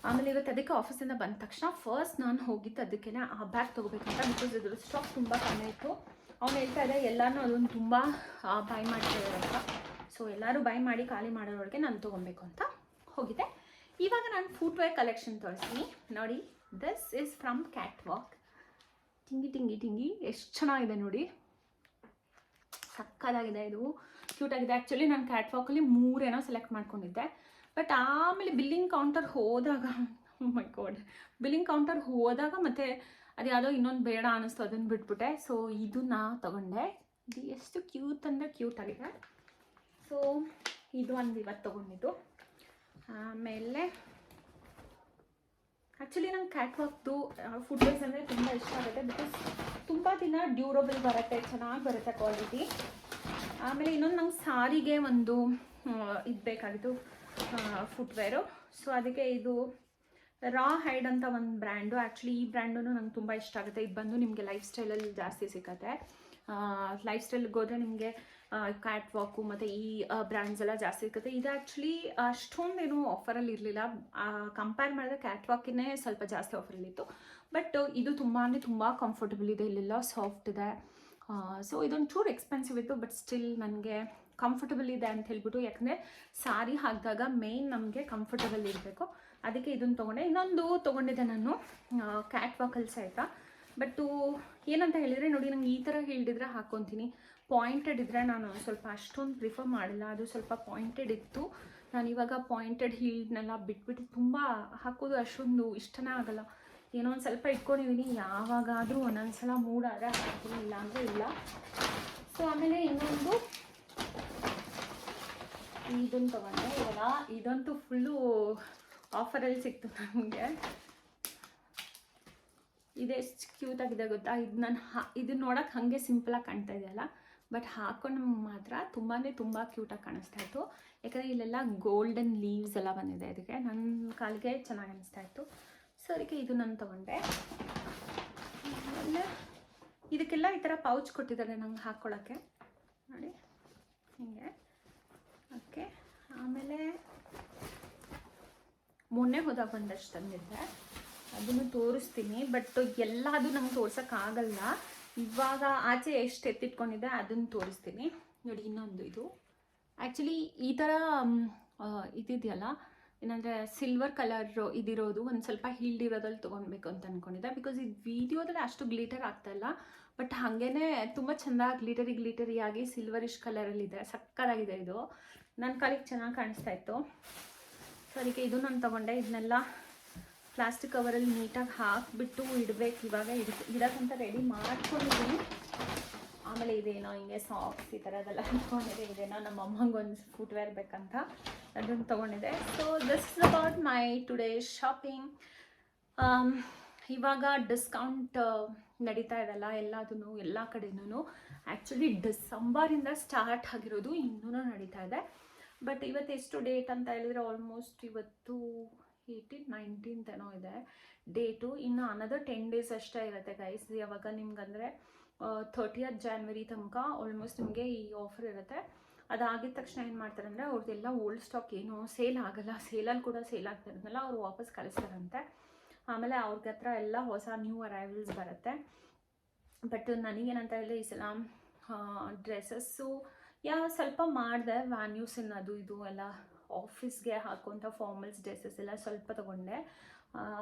ಆಮೇಲೆ ಇವತ್ತು ಅದಕ್ಕೆ ಆಫೀಸಿಂದ ಬಂದ ತಕ್ಷಣ ಫಸ್ಟ್ ನಾನು ಹೋಗಿದ್ದು ಅದಕ್ಕೆ ಆ ಬ್ಯಾಗ್ ತೊಗೋಬೇಕಂತ. ಬಿಕಾಸ್ ಇದ್ರ ಸ್ಟಾಕ್ ತುಂಬ ಕಮ್ಮಿ ಇತ್ತು. ಅವ್ನು ಹೇಳ್ತಾ ಇದ್ದೆ ಎಲ್ಲನೂ ಅದನ್ನು ತುಂಬ ಬೈ ಮಾಡ್ತಿದ್ದಾರೆ ಅಂತ. ಸೊ ಎಲ್ಲರೂ ಬೈ ಮಾಡಿ ಖಾಲಿ ಮಾಡೋರೊಳಗೆ ನಾನು ತೊಗೊಬೇಕು ಅಂತ ಹೋಗಿದ್ದೆ. ಇವಾಗ ನಾನು ಫುಟ್ವೇರ್ ಕಲೆಕ್ಷನ್ ತೋರಿಸ್ತೀನಿ. ನೋಡಿ, this is from catwalk. ಟಿಂಗಿ ಎಷ್ಟು ಚೆನ್ನಾಗಿದೆ ನೋಡಿ, ಸಕ್ಕದಾಗಿದೆ. ಇದು ಕ್ಯೂಟಾಗಿದೆ. ಆ್ಯಕ್ಚುಲಿ ನಾನು ಕ್ಯಾಟ್ ವಾಕಲ್ಲಿ 3 ಸೆಲೆಕ್ಟ್ ಮಾಡ್ಕೊಂಡಿದ್ದೆ. ಬಟ್ ಆಮೇಲೆ ಬಿಲ್ಲಿಂಗ್ ಕೌಂಟರ್ ಹೋದಾಗ ಮೈ ಗಾಡ್, ಬಿಲ್ಲಿಂಗ್ ಕೌಂಟರ್ ಹೋದಾಗ ಮತ್ತೆ ಅದು ಯಾವುದೋ ಇನ್ನೊಂದು ಬೇಡ ಅನ್ನಿಸ್ತು, ಅದನ್ನು ಬಿಟ್ಬಿಟ್ಟೆ. ಸೊ ಇದನ್ನ ತೊಗೊಂಡೆ. ಇದು ಎಷ್ಟು ಕ್ಯೂಟ್ ಅಂದರೆ ಕ್ಯೂಟಾಗಿದೆ. ಸೊ ಇದು ಒಂದು ಇವತ್ತು ತೊಗೊಂಡಿದ್ದು. ಆಮೇಲೆ ಆ್ಯಕ್ಚುಲಿ ನಂಗೆ ಕ್ಯಾಟ್ ವಾಕ್ದು ಫುಟ್ವೇರ್ಸ್ ಅಂದರೆ ತುಂಬ ಇಷ್ಟ ಆಗುತ್ತೆ. ಬಿಕಾಸ್ ತುಂಬ ದಿನ ಡ್ಯೂರಬಲ್ ಬರುತ್ತೆ, ಚೆನ್ನಾಗಿ ಬರುತ್ತೆ ಕ್ವಾಲಿಟಿ. ಆಮೇಲೆ ಇನ್ನೊಂದು ನಂಗೆ ಸಾರಿಗೆ ಒಂದು ಇದು ಬೇಕಾಗಿತ್ತು ಫುಟ್ವೇರು. ಸೊ ಅದಕ್ಕೆ ಇದು ರಾ ಹೈಡ್ ಅಂತ ಒಂದು ಬ್ರ್ಯಾಂಡು. ಆ್ಯಕ್ಚುಲಿ ಈ ಬ್ರ್ಯಾಂಡು ನಂಗೆ ತುಂಬ ಇಷ್ಟ ಆಗುತ್ತೆ. ಇದು ಬಂದು ನಿಮಗೆ ಲೈಫ್ ಸ್ಟೈಲಲ್ಲಿ ಜಾಸ್ತಿ ಸಿಗುತ್ತೆ. ಲೈಫ್ ಸ್ಟೈಲ್ಗೆ ಹೋದರೆ ನಿಮಗೆ ಕ್ಯಾಟ್ ವಾಕು ಮತ್ತು ಈ ಬ್ರ್ಯಾಂಡ್ಸ್ ಎಲ್ಲ ಜಾಸ್ತಿ ಸಿಗುತ್ತೆ. ಇದು ಆ್ಯಕ್ಚುಲಿ ಅಷ್ಟೊಂದೇನು ಆಫರಲ್ಲಿ ಇರಲಿಲ್ಲ. ಕಂಪೇರ್ ಮಾಡಿದ್ರೆ ಕ್ಯಾಟ್ ವಾಕಿನೇ ಸ್ವಲ್ಪ ಜಾಸ್ತಿ ಆಫರಲ್ಲಿತ್ತು. ಬಟ್ ಇದು ತುಂಬ ಕಂಫರ್ಟಬಲ್ ಇದೆ. ಇಲ್ಲೆಲ್ಲ ಸಾಫ್ಟ್ ಇದೆ. ಸೊ ಇದೊಂದು ಚೂರು ಎಕ್ಸ್ಪೆನ್ಸಿವ್ ಇತ್ತು, ಬಟ್ ಸ್ಟಿಲ್ ನನಗೆ ಕಂಫರ್ಟಬಲ್ ಇದೆ ಅಂತ ಹೇಳ್ಬಿಟ್ಟು, ಯಾಕಂದರೆ ಸಾರಿ ಹಾಕಿದಾಗ ಮೇಯ್ನ್ ನಮಗೆ ಕಂಫರ್ಟಬಲ್ ಇರಬೇಕು, ಅದಕ್ಕೆ ಇದನ್ನು ತೊಗೊಂಡೆ. ಇನ್ನೊಂದು ತೊಗೊಂಡಿದ್ದೆ ನಾನು ಕ್ಯಾಟ್ ವಾಕಲ್ಲಿ ಸಹಿತ. ಬಟ್ಟು ಏನಂತ ಹೇಳಿದರೆ ನೋಡಿ, ನಂಗೆ ಈ ಥರ ಹೇಳಿದ್ರೆ ಹಾಕ್ಕೊತೀನಿ. ಪಾಯಿಂಟೆಡ್ ಇದ್ದರೆ ನಾನು ಸ್ವಲ್ಪ ಅಷ್ಟೊಂದು ಪ್ರಿಫರ್ ಮಾಡಿಲ್ಲ. ಅದು ಸ್ವಲ್ಪ ಪಾಯಿಂಟೆಡ್ ಇತ್ತು. ನಾನು ಇವಾಗ ಪಾಯಿಂಟೆಡ್ ಹೀಲ್ಡ್ನೆಲ್ಲ ಬಿಟ್ಬಿಟ್ಟು ತುಂಬ ಹಾಕೋದು ಅಷ್ಟೊಂದು ಇಷ್ಟನೇ ಆಗಲ್ಲ. ಏನೋ ಒಂದು ಸ್ವಲ್ಪ ಇಟ್ಕೊಂಡಿದ್ದೀನಿ, ಯಾವಾಗಾದರೂ ಒಂದೊಂದು ಸಲ ಮೂಡಾದರೆ ಹಾಕ್ತೀನಿ, ಇಲ್ಲ ಅಂದರೆ ಇಲ್ಲ. ಸೊ ಆಮೇಲೆ ಇನ್ನೊಂದು ಇದನ್ನು ತೊಗೊಂಡೆ. ಇವಾಗ ಇದಂತೂ ಫುಲ್ಲು ಆಫರಲ್ಲಿ ಸಿಕ್ತು ನನಗೆ. ಇದೆಷ್ಟು ಕ್ಯೂಟಾಗಿದೆ ಗೊತ್ತಾ? ಇದು ನಾನು ಇದು ನೋಡೋಕೆ ಹಾಗೆ ಸಿಂಪಲಾಗಿ ಕಾಣ್ತಾ ಇದೆಯಲ್ಲ, ಬಟ್ ಹಾಕೊಂಡು ಮಾತ್ರ ತುಂಬ ಕ್ಯೂಟಾಗಿ ಕಾಣಿಸ್ತಾ ಇತ್ತು. ಯಾಕಂದರೆ ಇಲ್ಲೆಲ್ಲ ಗೋಲ್ಡನ್ ಲೀವ್ಸ್ ಎಲ್ಲ ಬಂದಿದೆ. ಇದಕ್ಕೆ ನನ್ನ ಕಾಲಿಗೆ ಚೆನ್ನಾಗಿ ಅನಿಸ್ತಾ ಇತ್ತು. ಸೊ ಅದಕ್ಕೆ ಇದು ನಾನು ತೊಗೊಂಡೆ. ಆಮೇಲೆ ಇದಕ್ಕೆಲ್ಲ ಈ ಥರ ಪೌಚ್ ಕೊಟ್ಟಿದ್ದಾರೆ ನಂಗೆ ಹಾಕ್ಕೊಳ್ಳೋಕ್ಕೆ, ನೋಡಿ ಹೀಗೆ. ಓಕೆ, ಆಮೇಲೆ ಮೊನ್ನೆ ಹೋದಾಗ ಒಂದಷ್ಟು ತಂದಿದ್ದೆ, ಅದನ್ನು ತೋರಿಸ್ತೀನಿ. ಬಟ್ ಎಲ್ಲದು ನಮ್ಗೆ ತೋರ್ಸೋಕ್ಕಾಗಲ್ಲ. ಇವಾಗ ಆಚೆ ಎಷ್ಟು ಎತ್ತಿಟ್ಕೊಂಡಿದ್ದೆ ಅದನ್ನು ತೋರಿಸ್ತೀನಿ. ನೋಡಿ, ಇನ್ನೊಂದು ಇದು ಆ್ಯಕ್ಚುಲಿ ಈ ಥರ ಇದಿದೆಯಲ್ಲ, ಏನಂದರೆ ಸಿಲ್ವರ್ ಕಲರ್ ಇದಿರೋದು ಒಂದು ಸ್ವಲ್ಪ ಹೀಲ್ಡಿರೋದಲ್ಲಿ ತೊಗೊಳ್ಬೇಕು ಅಂತ ಅಂದ್ಕೊಂಡಿದ್ದೆ. ಬಿಕಾಸ್ ಇದು ವೀಡಿಯೋದಲ್ಲಿ ಅಷ್ಟು ಗ್ಲಿಟರ್ ಆಗ್ತಾಯಿಲ್ಲ, ಬಟ್ ಹಾಗೇ ತುಂಬ ಚೆಂದ ಗ್ಲಿಟರಿಯಾಗಿ ಸಿಲ್ವರಿಶ್ ಕಲರಲ್ಲಿದೆ. ಸಕ್ಕತ್ತಾಗಿದೆ ಇದು, ನನ್ನ ಕಾಲಿಗೆ ಚೆನ್ನಾಗಿ ಕಾಣಿಸ್ತಾ ಇತ್ತು. ಸೊ ಅದಕ್ಕೆ ಇದು ನಾನು ತೊಗೊಂಡೆ. ಇದನ್ನೆಲ್ಲ ಪ್ಲಾಸ್ಟಿಕ್ ಕವರಲ್ಲಿ ನೀಟಾಗಿ ಹಾಕಿಬಿಟ್ಟು ಇಡಬೇಕು. ಇವಾಗ ಇಡೋಕ್ಕಂತ ರೆಡಿ ಮಾಡ್ಕೊಂಡಿದ್ದೀನಿ. ಆಮೇಲೆ ಇದೇನೋ ಹಿಂಗೆ ಸಾಕ್ಸ್ ಈ ಥರದೆಲ್ಲ ಇಟ್ಕೊಂಡಿದೆ. ಇದೇನೋ ನಮ್ಮ ಅಮ್ಮಂಗೆ ಒಂದು ಫುಟ್ವೇರ್ ಬೇಕಂತ ಅದನ್ನು ತೊಗೊಂಡಿದೆ. So this is about my today shopping. ಇವಾಗ ಡಿಸ್ಕೌಂಟ್ ನಡೀತಾ ಇದೆಲ್ಲ ಎಲ್ಲದೂ ಎಲ್ಲ ಕಡೆನೂ. ಆ್ಯಕ್ಚುಲಿ ಡಿಸೆಂಬರಿಂದ ಸ್ಟಾರ್ಟ್ ಆಗಿರೋದು ಇನ್ನೂ ನಡೀತಾ ಇದೆ. ಬಟ್ ಇವತ್ತು ಎಷ್ಟು ಡೇಟ್ ಅಂತ ಹೇಳಿದರೆ ಆಲ್ಮೋಸ್ಟ್ ಇವತ್ತು 18, 19 ಏನೋ ಇದೆ ಡೇಟು. ಇನ್ನು ಅನದರ್ 10 days ಅಷ್ಟೇ ಇರುತ್ತೆ ಗೈಸ್. ಯಾವಾಗ ನಿಮ್ಗಂದರೆ 30th January ತನಕ ಆಲ್ಮೋಸ್ಟ್ ನಿಮಗೆ ಈ ಆಫರ್ ಇರುತ್ತೆ. ಅದಾಗಿದ ತಕ್ಷಣ ಏನು ಮಾಡ್ತಾರೆ ಅಂದರೆ ಅವ್ರದ್ದೆಲ್ಲ ಓಲ್ಡ್ ಸ್ಟಾಕ್ ಏನೋ ಸೇಲ್ ಆಗಲ್ಲ, ಸೇಲಲ್ಲಿ ಕೂಡ ಸೇಲ್ ಆಗ್ತಾ ಇರೋದಲ್ಲ ಅವ್ರು ವಾಪಸ್ ಕಳಿಸ್ತಾರಂತೆ. ಆಮೇಲೆ ಅವ್ರಿಗೆ ಹತ್ರ ಎಲ್ಲ ಹೊಸ ನ್ಯೂ ಅರೈವಲ್ಸ್ ಬರುತ್ತೆ. ಬಟ್ ನನಗೇನಂತ ಹೇಳಿದ್ರೆ ಈ ಸಲ ಡ್ರೆಸ್ಸಸ್ಸು ಸ್ವಲ್ಪ ಮಾಡಿದೆ. ವ್ಯಾನ್ಯೂಸಿನ್ ಅದು ಇದು ಎಲ್ಲ ಆಫೀಸ್ಗೆ ಹಾಕುವಂಥ ಫಾರ್ಮಲ್ಸ್ ಡ್ರೆಸ್ಸಸ್ ಎಲ್ಲ ಸ್ವಲ್ಪ ತೊಗೊಂಡೆ.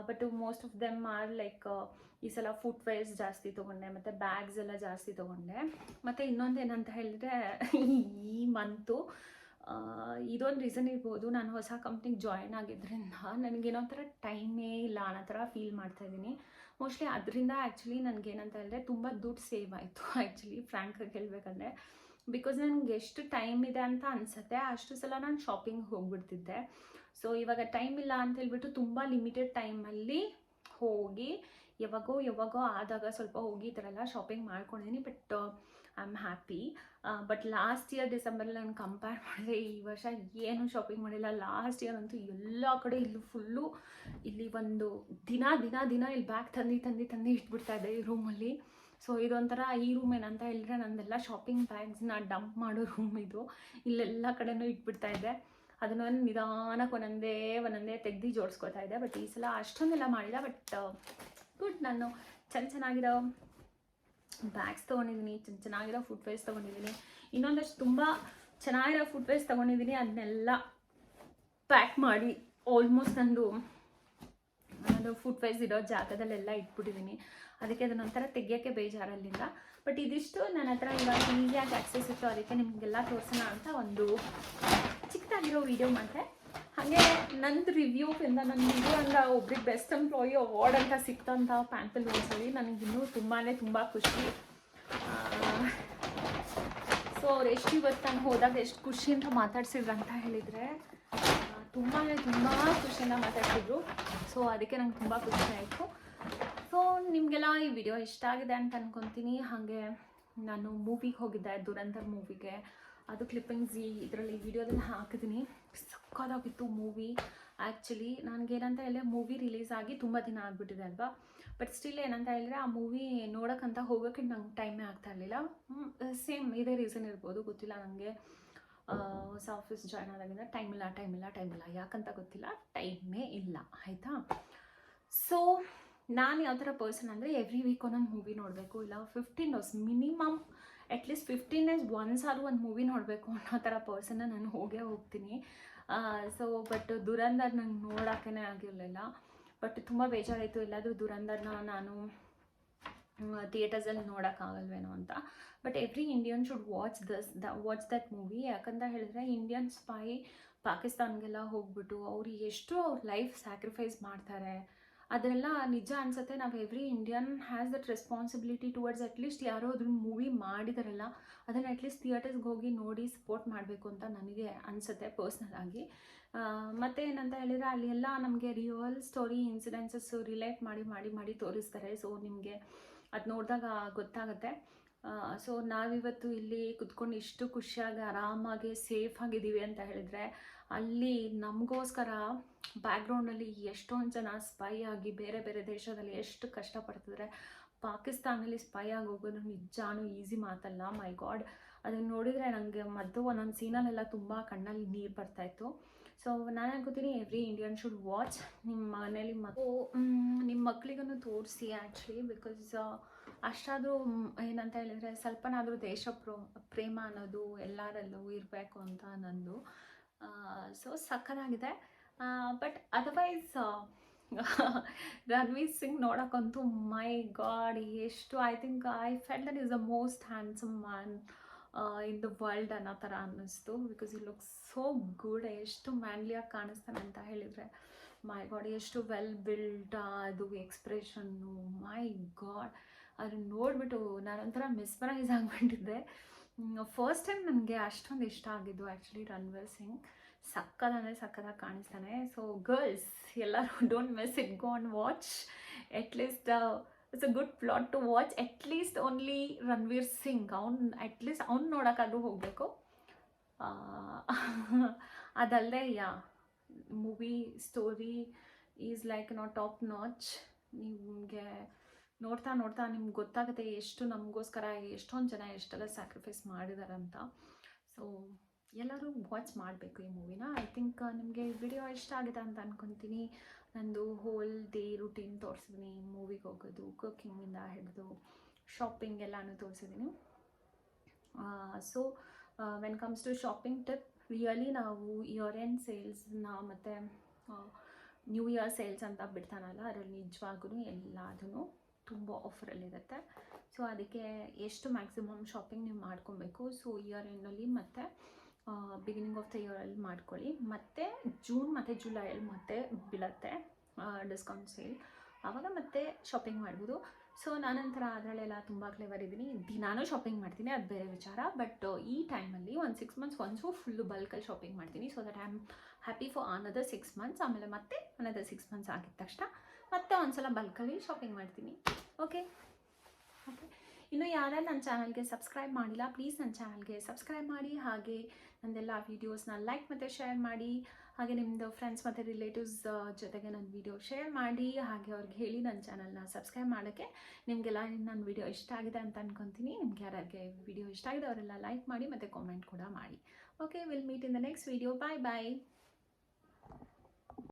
But most of them are like ಈ ಸಲ ಫುಟ್ವೇರ್ಸ್ ಜಾಸ್ತಿ ತೊಗೊಂಡೆ, ಮತ್ತು ಬ್ಯಾಗ್ಸ್ ಎಲ್ಲ ಜಾಸ್ತಿ ತೊಗೊಂಡೆ. ಮತ್ತು ಇನ್ನೊಂದು ಏನಂತ ಹೇಳಿದ್ರೆ ಈ ಮಂತು ಇದೊಂದು ರೀಸನ್ ಇರ್ಬೋದು, ನಾನು ಹೊಸ ಕಂಪ್ನಿಗೆ ಜಾಯ್ನ್ ಆಗಿದ್ದರಿಂದ ನನಗೇನೋ ಥರ ಟೈಮೇ ಇಲ್ಲ ಅನ್ನೋ ಥರ ಫೀಲ್ ಮಾಡ್ತಾಯಿದ್ದೀನಿ. ಮೋಸ್ಟ್ಲಿ ಅದರಿಂದ ಆ್ಯಕ್ಚುಲಿ ನನಗೇನಂತ ಹೇಳಿದ್ರೆ ತುಂಬ ದುಡ್ಡು ಸೇವ್ ಆಯಿತು ಆ್ಯಕ್ಚುಲಿ, ಫ್ರ್ಯಾಂಕಾಗಿ ಹೇಳಬೇಕಂದ್ರೆ. ಬಿಕಾಸ್ ನನಗೆ ಎಷ್ಟು ಟೈಮ್ ಇದೆ ಅಂತ ಅನಿಸುತ್ತೆ ಅಷ್ಟು ಸಲ ನಾನು ಶಾಪಿಂಗ್ ಹೋಗ್ಬಿಡ್ತಿದ್ದೆ. ಸೊ ಇವಾಗ ಟೈಮ್ ಇಲ್ಲ ಅಂತ ಹೇಳ್ಬಿಟ್ಟು ತುಂಬ ಲಿಮಿಟೆಡ್ ಟೈಮಲ್ಲಿ ಹೋಗಿ ಯಾವಾಗೋ ಆದಾಗ ಸ್ವಲ್ಪ ಹೋಗಿ ಈ ಥರ ಎಲ್ಲ ಶಾಪಿಂಗ್ ಮಾಡ್ಕೊಂಡಿದ್ದೀನಿ. But I am happy. But last year ಡಿಸೆಂಬರಲ್ಲಿ ನಾನು ಕಂಪೇರ್ ಮಾಡಿದ್ರೆ ಈ ವರ್ಷ ಏನೂ ಶಾಪಿಂಗ್ ಮಾಡಿಲ್ಲ. ಲಾಸ್ಟ್ ಇಯರ್ ಅಂತೂ ಎಲ್ಲ ಕಡೆ ಇಲ್ಲಿ ಒಂದು ದಿನ ಇಲ್ಲಿ ಬ್ಯಾಗ್ ತಂದು ಇಟ್ಬಿಡ್ತಾ ಇದ್ದೆ ಈ ರೂಮಲ್ಲಿ. ಸೊ ಇದೊಂಥರ ಈ ರೂಮ್ ಏನಂತ ಹೇಳಿದ್ರೆ ನಂದೆಲ್ಲ ಶಾಪಿಂಗ್ ಬ್ಯಾಗ್ಸ್ನ ಡಂಪ್ ಮಾಡೋ ರೂಮ್ ಇದು. ಇಲ್ಲೆಲ್ಲ ಕಡೆನೂ ಇಟ್ಬಿಡ್ತಾ ಇದ್ದೆ. ಅದನ್ನು ನಿಧಾನಕ್ಕೆ ಒಂದೊಂದೇ ತೆಗ್ದು ಜೋಡಿಸ್ಕೊತಾ ಇದ್ದೆ. ಬಟ್ ಈ ಸಲ ಅಷ್ಟೊಂದೆಲ್ಲ ಮಾಡಿಲ್ಲ. ಬಟ್ ಗುಡ್, ನಾನು ಚೆನ್ನಾಗಿರೋ ಬ್ಯಾಗ್ಸ್ ತೊಗೊಂಡಿದ್ದೀನಿ, ಚೆನ್ನಾಗಿರೋ ಫುಟ್ವೇರ್ಸ್ ತೊಗೊಂಡಿದ್ದೀನಿ. ಇನ್ನೊಂದಷ್ಟು ತುಂಬ ಚೆನ್ನಾಗಿರೋ ಫುಟ್ವೇರ್ಸ್ ತೊಗೊಂಡಿದ್ದೀನಿ. ಅದನ್ನೆಲ್ಲ ಪ್ಯಾಕ್ ಮಾಡಿ ಆಲ್ಮೋಸ್ಟ್ ನಂದು ಫುಟ್ವೇರ್ಸ್ ಇರೋ ಜಾಗದಲ್ಲೆಲ್ಲ ಇಟ್ಬಿಟ್ಟಿದ್ದೀನಿ. ಅದಕ್ಕೆ ಅದನ್ನೊಂಥರ ತೆಗಿಯೋಕ್ಕೆ ಬೇಜಾರಲ್ಲಿಂದ. ಬಟ್ ಇದಿಷ್ಟು ನನ್ನ ಹತ್ರ ಇವಾಗ ಈಸಿಯಾಗಿ ಆಕ್ಸೆಸ್ ಇತ್ತು, ಅದಕ್ಕೆ ನಿಮಗೆಲ್ಲ ತೋರಿಸೋಣ ಅಂತ ಒಂದು ಚಿಕ್ಕದಾಗಿರೋ ವಿಡಿಯೋ ಮಾಡಿದೆ. ಹಾಗೆ ನಂದು ರಿವ್ಯೂವಿಂದ ನನ್ನ ರಿವ್ಯೂ ಅಂದರೆ ಒಬ್ರಿಗೆ ಬೆಸ್ಟ್ ಎಂಪ್ಲಾಯಿ ಅವಾರ್ಡ್ ಅಂತ ಸಿಕ್ತಂಥ ಪ್ಯಾಂಪಲೂನ್ಸಲ್ಲಿ ನನಗಿನ್ನೂ ತುಂಬ ಖುಷಿ. ಸೊ ಅವ್ರು ಎಷ್ಟು ಇವತ್ತು ನಾನು ಹೋದಾಗ ಎಷ್ಟು ಖುಷಿಯಿಂದ ಮಾತಾಡ್ಸಿದ್ರು ಅಂತ ಹೇಳಿದರೆ ತುಂಬ ಖುಷಿಯಿಂದ ಮಾತಾಡ್ತಿದ್ರು. ಸೊ ಅದಕ್ಕೆ ನಂಗೆ ತುಂಬ ಖುಷಿ ಆಯಿತು. ಸೊ ನಿಮಗೆಲ್ಲ ಈ ವಿಡಿಯೋ ಇಷ್ಟ ಆಗಿದೆ ಅಂತ ಅಂದ್ಕೊತೀನಿ. ಹಾಗೆ ನಾನು ಮೂವಿಗೆ ಹೋಗಿದ್ದೆ, ದುರಂಧರ್ ಮೂವಿಗೆ. ಅದು ಕ್ಲಿಪ್ಪಿಂಗ್ಸ್ ಇದರಲ್ಲಿ ವಿಡಿಯೋದಲ್ಲಿ ಹಾಕಿದ್ದೀನಿ. ಸಕ್ಕತ್ತಾಗಿತ್ತು ಮೂವಿ. ಆ್ಯಕ್ಚುಲಿ ನನಗೇನಂತ ಹೇಳಿದ್ರೆ ಮೂವಿ ರಿಲೀಸ್ ಆಗಿ ತುಂಬ ದಿನ ಆಗಿಬಿಟ್ಟಿದೆ ಅಲ್ವಾ, ಬಟ್ ಸ್ಟಿಲ್ ಏನಂತ ಹೇಳಿದ್ರೆ ಆ ಮೂವಿ ನೋಡೋಕ್ಕಂತ ಹೋಗೋಕ್ಕೆ ನಂಗೆ ಟೈಮೇ ಆಗ್ತಾ ಇರಲಿಲ್ಲ. ಸೇಮ್ ಇದೇ ರೀಸನ್ ಇರ್ಬೋದು, ಗೊತ್ತಿಲ್ಲ ನನಗೆ. ಹೊಸ ಆಫೀಸ್ ಜಾಯ್ನ್ ಆದಾಗಿಂದ ಟೈಮ್ ಇಲ್ಲ ಯಾಕಂತ ಗೊತ್ತಿಲ್ಲ, ಟೈಮೇ ಇಲ್ಲ ಆಯಿತಾ. ಸೊ ನಾನು ಯಾವ ಥರ ಪರ್ಸನ್ ಅಂದರೆ ಎವ್ರಿ ವೀಕ್ ಒಂದೊಂದು ಮೂವಿ ನೋಡಬೇಕು, ಇಲ್ಲ 15 ಡೇಸ್ ಮಿನಿಮಮ್ ಅಟ್ಲೀಸ್ಟ್ 15 ಡೇಸ್ ಒಂದ್ಸಾರು ಒಂದು ಮೂವಿ ನೋಡಬೇಕು ಅನ್ನೋ ಥರ ಪರ್ಸನ್ನ ನಾನು ಹೋಗ್ತೀನಿ. ಸೊ ಬಟ್ ದುರಂದರ್ ನಂಗೆ ನೋಡೋಕ್ಕೇ ಆಗಿರಲಿಲ್ಲ. ಬಟ್ ತುಂಬ ಬೇಜಾರಾಯಿತು, ಎಲ್ಲಾದರೂ ದುರಂದರ್ನ ನಾನು ಥಿಯೇಟರ್ಸಲ್ಲಿ ನೋಡೋಕ್ಕಾಗಲ್ವೇನೋ ಅಂತ. But every Indian should watch that movie. ಯಾಕಂತ ಹೇಳಿದ್ರೆ ಇಂಡಿಯನ್ ಸ್ಪೈ ಪಾಕಿಸ್ತಾನ್ಗೆಲ್ಲ ಹೋಗ್ಬಿಟ್ಟು ಅವ್ರು ಎಷ್ಟು ಅವ್ರ ಲೈಫ್ ಸ್ಯಾಕ್ರಿಫೈಸ್ ಮಾಡ್ತಾರೆ, ಅದೆಲ್ಲ ನಿಜ ಅನಿಸುತ್ತೆ. ನಾವು every Indian has that responsibility towards at least ಯಾರೋ ಅದ್ರನ್ನ ಮೂವಿ ಮಾಡಿದಾರಲ್ಲ ಅದನ್ನು ಅಟ್ಲೀಸ್ಟ್ ಥಿಯೇಟರ್ಸ್ಗೆ ಹೋಗಿ ನೋಡಿ ಸಪೋರ್ಟ್ ಮಾಡಬೇಕು ಅಂತ ನನಗೆ ಅನಿಸುತ್ತೆ ಪರ್ಸ್ನಲ್ ಆಗಿ. ಮತ್ತು ಏನಂತ ಹೇಳಿದರೆ ಅಲ್ಲಿ ಎಲ್ಲ ನಮಗೆ ರಿಯಲ್ ಸ್ಟೋರಿ ಇನ್ಸಿಡೆನ್ಸಸ್ಸು ರಿಲೇಟ್ ಮಾಡಿ ತೋರಿಸ್ತಾರೆ. ಸೊ ನಿಮಗೆ ಅದು ನೋಡಿದಾಗ ಗೊತ್ತಾಗುತ್ತೆ. ಸೊ ನಾವಿವತ್ತು ಇಲ್ಲಿ ಕುತ್ಕೊಂಡು ಇಷ್ಟು ಖುಷಿಯಾಗಿ ಆರಾಮಾಗಿ ಸೇಫಾಗಿದ್ದೀವಿ ಅಂತ ಹೇಳಿದರೆ, ಅಲ್ಲಿ ನಮಗೋಸ್ಕರ ಬ್ಯಾಕ್ಗ್ರೌಂಡಲ್ಲಿ ಎಷ್ಟೊಂದು ಜನ ಸ್ಪೈ ಆಗಿ ಬೇರೆ ಬೇರೆ ದೇಶದಲ್ಲಿ ಎಷ್ಟು ಕಷ್ಟಪಡ್ತಿದ್ರೆ. ಪಾಕಿಸ್ತಾನಲ್ಲಿ ಸ್ಪೈ ಆಗಿ ಹೋಗೋದು ನಿಜಾನು ಈಸಿ ಮಾತಲ್ಲ. ಮೈ ಗಾಡ್, ಅದನ್ನು ನೋಡಿದರೆ ನನಗೆ ಒಂದೊಂದು ಸೀನಲ್ಲೆಲ್ಲ ತುಂಬ ಕಣ್ಣಲ್ಲಿ ನೀರು ಬರ್ತಾಯಿತ್ತು. ಸೊ ನಾನು ಅನ್ಕೋತೀನಿ ಎವ್ರಿ ಇಂಡಿಯನ್ ಶುಡ್ ವಾಚ್. ನಿಮ್ಮ ಮನೇಲಿ ನಿಮ್ಮ ಮಕ್ಕಳಿಗೂ ತೋರಿಸಿ ಆ್ಯಕ್ಚುಲಿ, ಬಿಕಾಸ್ ಅಷ್ಟಾದರೂ ಏನಂತ ಹೇಳಿದರೆ ಸ್ವಲ್ಪನಾದರೂ ಪ್ರೇಮ ಅನ್ನೋದು ಎಲ್ಲರಲ್ಲೂ ಇರಬೇಕು ಅಂತ ನಂದು. ಸೊ ಸಕ್ಕತ್ತಾಗಿದೆ. ಬಟ್ ಅದರ್ವೈಸ್ ರಣವೀರ್ ಸಿಂಗ್ ನೋಡೋಕ್ಕಂತೂ ಮೈ ಗಾಡ್ ಎಷ್ಟು I felt that is the most handsome man in the world ಅನ್ನೋ ಥರ ಅನ್ನಿಸ್ತು. ಬಿಕಾಸ್ ಈ ಲುಕ್ಸ್ ಸೋ ಗುಡ್. ಎಷ್ಟು ಮ್ಯಾನ್ಲಿಯಾಗಿ ಕಾಣಿಸ್ತಾನೆ ಅಂತ ಹೇಳಿದರೆ, ಮೈ ಗಾಡ್ ಎಷ್ಟು ವೆಲ್ ಬಿಲ್ಡ್, ಅದು ಎಕ್ಸ್ಪ್ರೆಷನ್ನು, ಮೈ ಗಾಡ್ ಅದನ್ನು ನೋಡಿಬಿಟ್ಟು ನಾನೊಂಥರ ಮಿಸ್ಮರೈಸ್ ಆಗಿಬಿಟ್ಟಿದ್ದೆ. ಫಸ್ಟ್ ಟೈಮ್ ನನಗೆ ಅಷ್ಟೊಂದು ಇಷ್ಟ ಆಗಿದ್ದು ಆ್ಯಕ್ಚುಲಿ ರಣವೀರ್ ಸಿಂಗ್. ಸಕ್ಕತ್ತಾಗಿ ಕಾಣಿಸ್ತಾನೆ. ಸೊ ಗರ್ಲ್ಸ್ ಎಲ್ಲರೂ don't miss it, go and watch. At least it's a good plot to watch. At least only Ranveer Singh at least ಅವ್ನು ನೋಡೋಕ್ಕಾದ್ರೂ ಹೋಗಬೇಕು. ಅದಲ್ಲದೆ movie story is like top notch. ನಿಮಗೆ ನೋಡ್ತಾ ನಿಮ್ಗೆ ಗೊತ್ತಾಗುತ್ತೆ ಎಷ್ಟು ನಮಗೋಸ್ಕರ ಎಷ್ಟೊಂದು ಜನ ಎಷ್ಟೆಲ್ಲ ಸ್ಯಾಕ್ರಿಫೈಸ್ ಮಾಡಿದಾರಂತ. ಸೊ ಎಲ್ಲರೂ ವಾಚ್ ಮಾಡಬೇಕು ಈ ಮೂವಿನ. ಐ ಥಿಂಕ್ ನಿಮಗೆ ವಿಡಿಯೋ ಇಷ್ಟ ಆಗಿದೆ ಅಂತ ಅಂದ್ಕೊತೀನಿ. ನಂದು ಹೋಲ್ ಡೇ ರುಟೀನ್ ತೋರಿಸಿದ್ದೀನಿ, ಮೂವಿಗೆ ಹೋಗೋದು, ಕುಕ್ಕಿಂಗಿಂದ ಹಿಡಿದು ಶಾಪಿಂಗ್ ಎಲ್ಲನೂ ತೋರಿಸಿದ್ದೀನಿ. So when comes to shopping tip, really ನಾವು ಇಯರ್ ಎಂಡ್ ಸೇಲ್ಸ್ನ ಮತ್ತು ನ್ಯೂ ಇಯರ್ ಸೇಲ್ಸ್ ಅಂತ ಬಿಡ್ತಾನಲ್ಲ, ಅದರಲ್ಲಿ ನಿಜವಾಗೂ ಎಲ್ಲದೂ ತುಂಬ ಆಫರಲ್ಲಿರುತ್ತೆ. ಸೊ ಅದಕ್ಕೆ ಎಷ್ಟು ಮ್ಯಾಕ್ಸಿಮಮ್ ಶಾಪಿಂಗ್ ನೀವು ಮಾಡ್ಕೊಬೇಕು. ಸೊ ಇಯರ್ ಎಂಡಲ್ಲಿ ಮತ್ತು ಬಿಗಿನಿಂಗ್ ಆಫ್ ದ ಇಯರಲ್ಲಿ ಮಾಡ್ಕೊಳ್ಳಿ. ಮತ್ತು ಜೂನ್ ಮತ್ತು ಜುಲೈಯಲ್ಲಿ ಮತ್ತೆ ಬೀಳುತ್ತೆ ಡಿಸ್ಕೌಂಟ್ ಸೇಲ್, ಆವಾಗ ಮತ್ತೆ ಶಾಪಿಂಗ್ ಮಾಡ್ಬೋದು. ಸೊ ನಾನಂತರ ಅದರಲ್ಲೆಲ್ಲ ತುಂಬ ಕ್ಲೇವರ್ ಇದ್ದೀನಿ. ದಿನಾನೂ ಶಾಪಿಂಗ್ ಮಾಡ್ತೀನಿ, ಅದು ಬೇರೆ ವಿಚಾರ. ಬಟ್ ಈ ಟೈಮಲ್ಲಿ ಒಂದು 6 months ಒನ್ಸು ಫುಲ್ಲು ಬಲ್ಕಲ್ಲಿ ಶಾಪಿಂಗ್ ಮಾಡ್ತೀನಿ. So that I am happy for another 6 months. ಆಮೇಲೆ ಮತ್ತೆ ಅನದರ್ 6 months ಆಗಿದ ತಕ್ಷಣ ಮತ್ತೆ ಒಂದ್ಸಲ ಬಲ್ಕಲ್ಲಿ ಶಾಪಿಂಗ್ ಮಾಡ್ತೀನಿ. ಓಕೆ. ಇನ್ನು ಯಾರ್ಯಾರು ನನ್ನ ಚಾನಲ್ಗೆ ಸಬ್ಸ್ಕ್ರೈಬ್ ಮಾಡಿಲ್ಲ, ಪ್ಲೀಸ್ ನನ್ನ ಚಾನಲ್ಗೆ ಸಬ್ಸ್ಕ್ರೈಬ್ ಮಾಡಿ. ಹಾಗೆ ನನ್ನದೆಲ್ಲ ವೀಡಿಯೋಸ್ನ ಲೈಕ್ ಮತ್ತು ಶೇರ್ ಮಾಡಿ. ಹಾಗೆ ನಿಮ್ಮದು ಫ್ರೆಂಡ್ಸ್ ಮತ್ತು ರಿಲೇಟಿವ್ಸ್ ಜೊತೆಗೆ ನನ್ನ ವೀಡಿಯೋ ಶೇರ್ ಮಾಡಿ. ಹಾಗೆ ಅವ್ರಿಗೆ ಹೇಳಿ ನನ್ನ ಚಾನಲ್ನ ಸಬ್ಸ್ಕ್ರೈಬ್ ಮಾಡೋಕ್ಕೆ. ನಿಮಗೆಲ್ಲ ನನ್ನ ವೀಡಿಯೋ ಇಷ್ಟ ಆಗಿದೆ ಅಂತ ಅಂದ್ಕೊತೀನಿ. ನಿಮ್ಗೆ ಯಾರಿಗೆ ವೀಡಿಯೋ ಇಷ್ಟ ಆಗಿದೆ ಅವರೆಲ್ಲ ಲೈಕ್ ಮಾಡಿ ಮತ್ತು ಕಾಮೆಂಟ್ ಕೂಡ ಮಾಡಿ. Okay, will meet in the next video. Bye.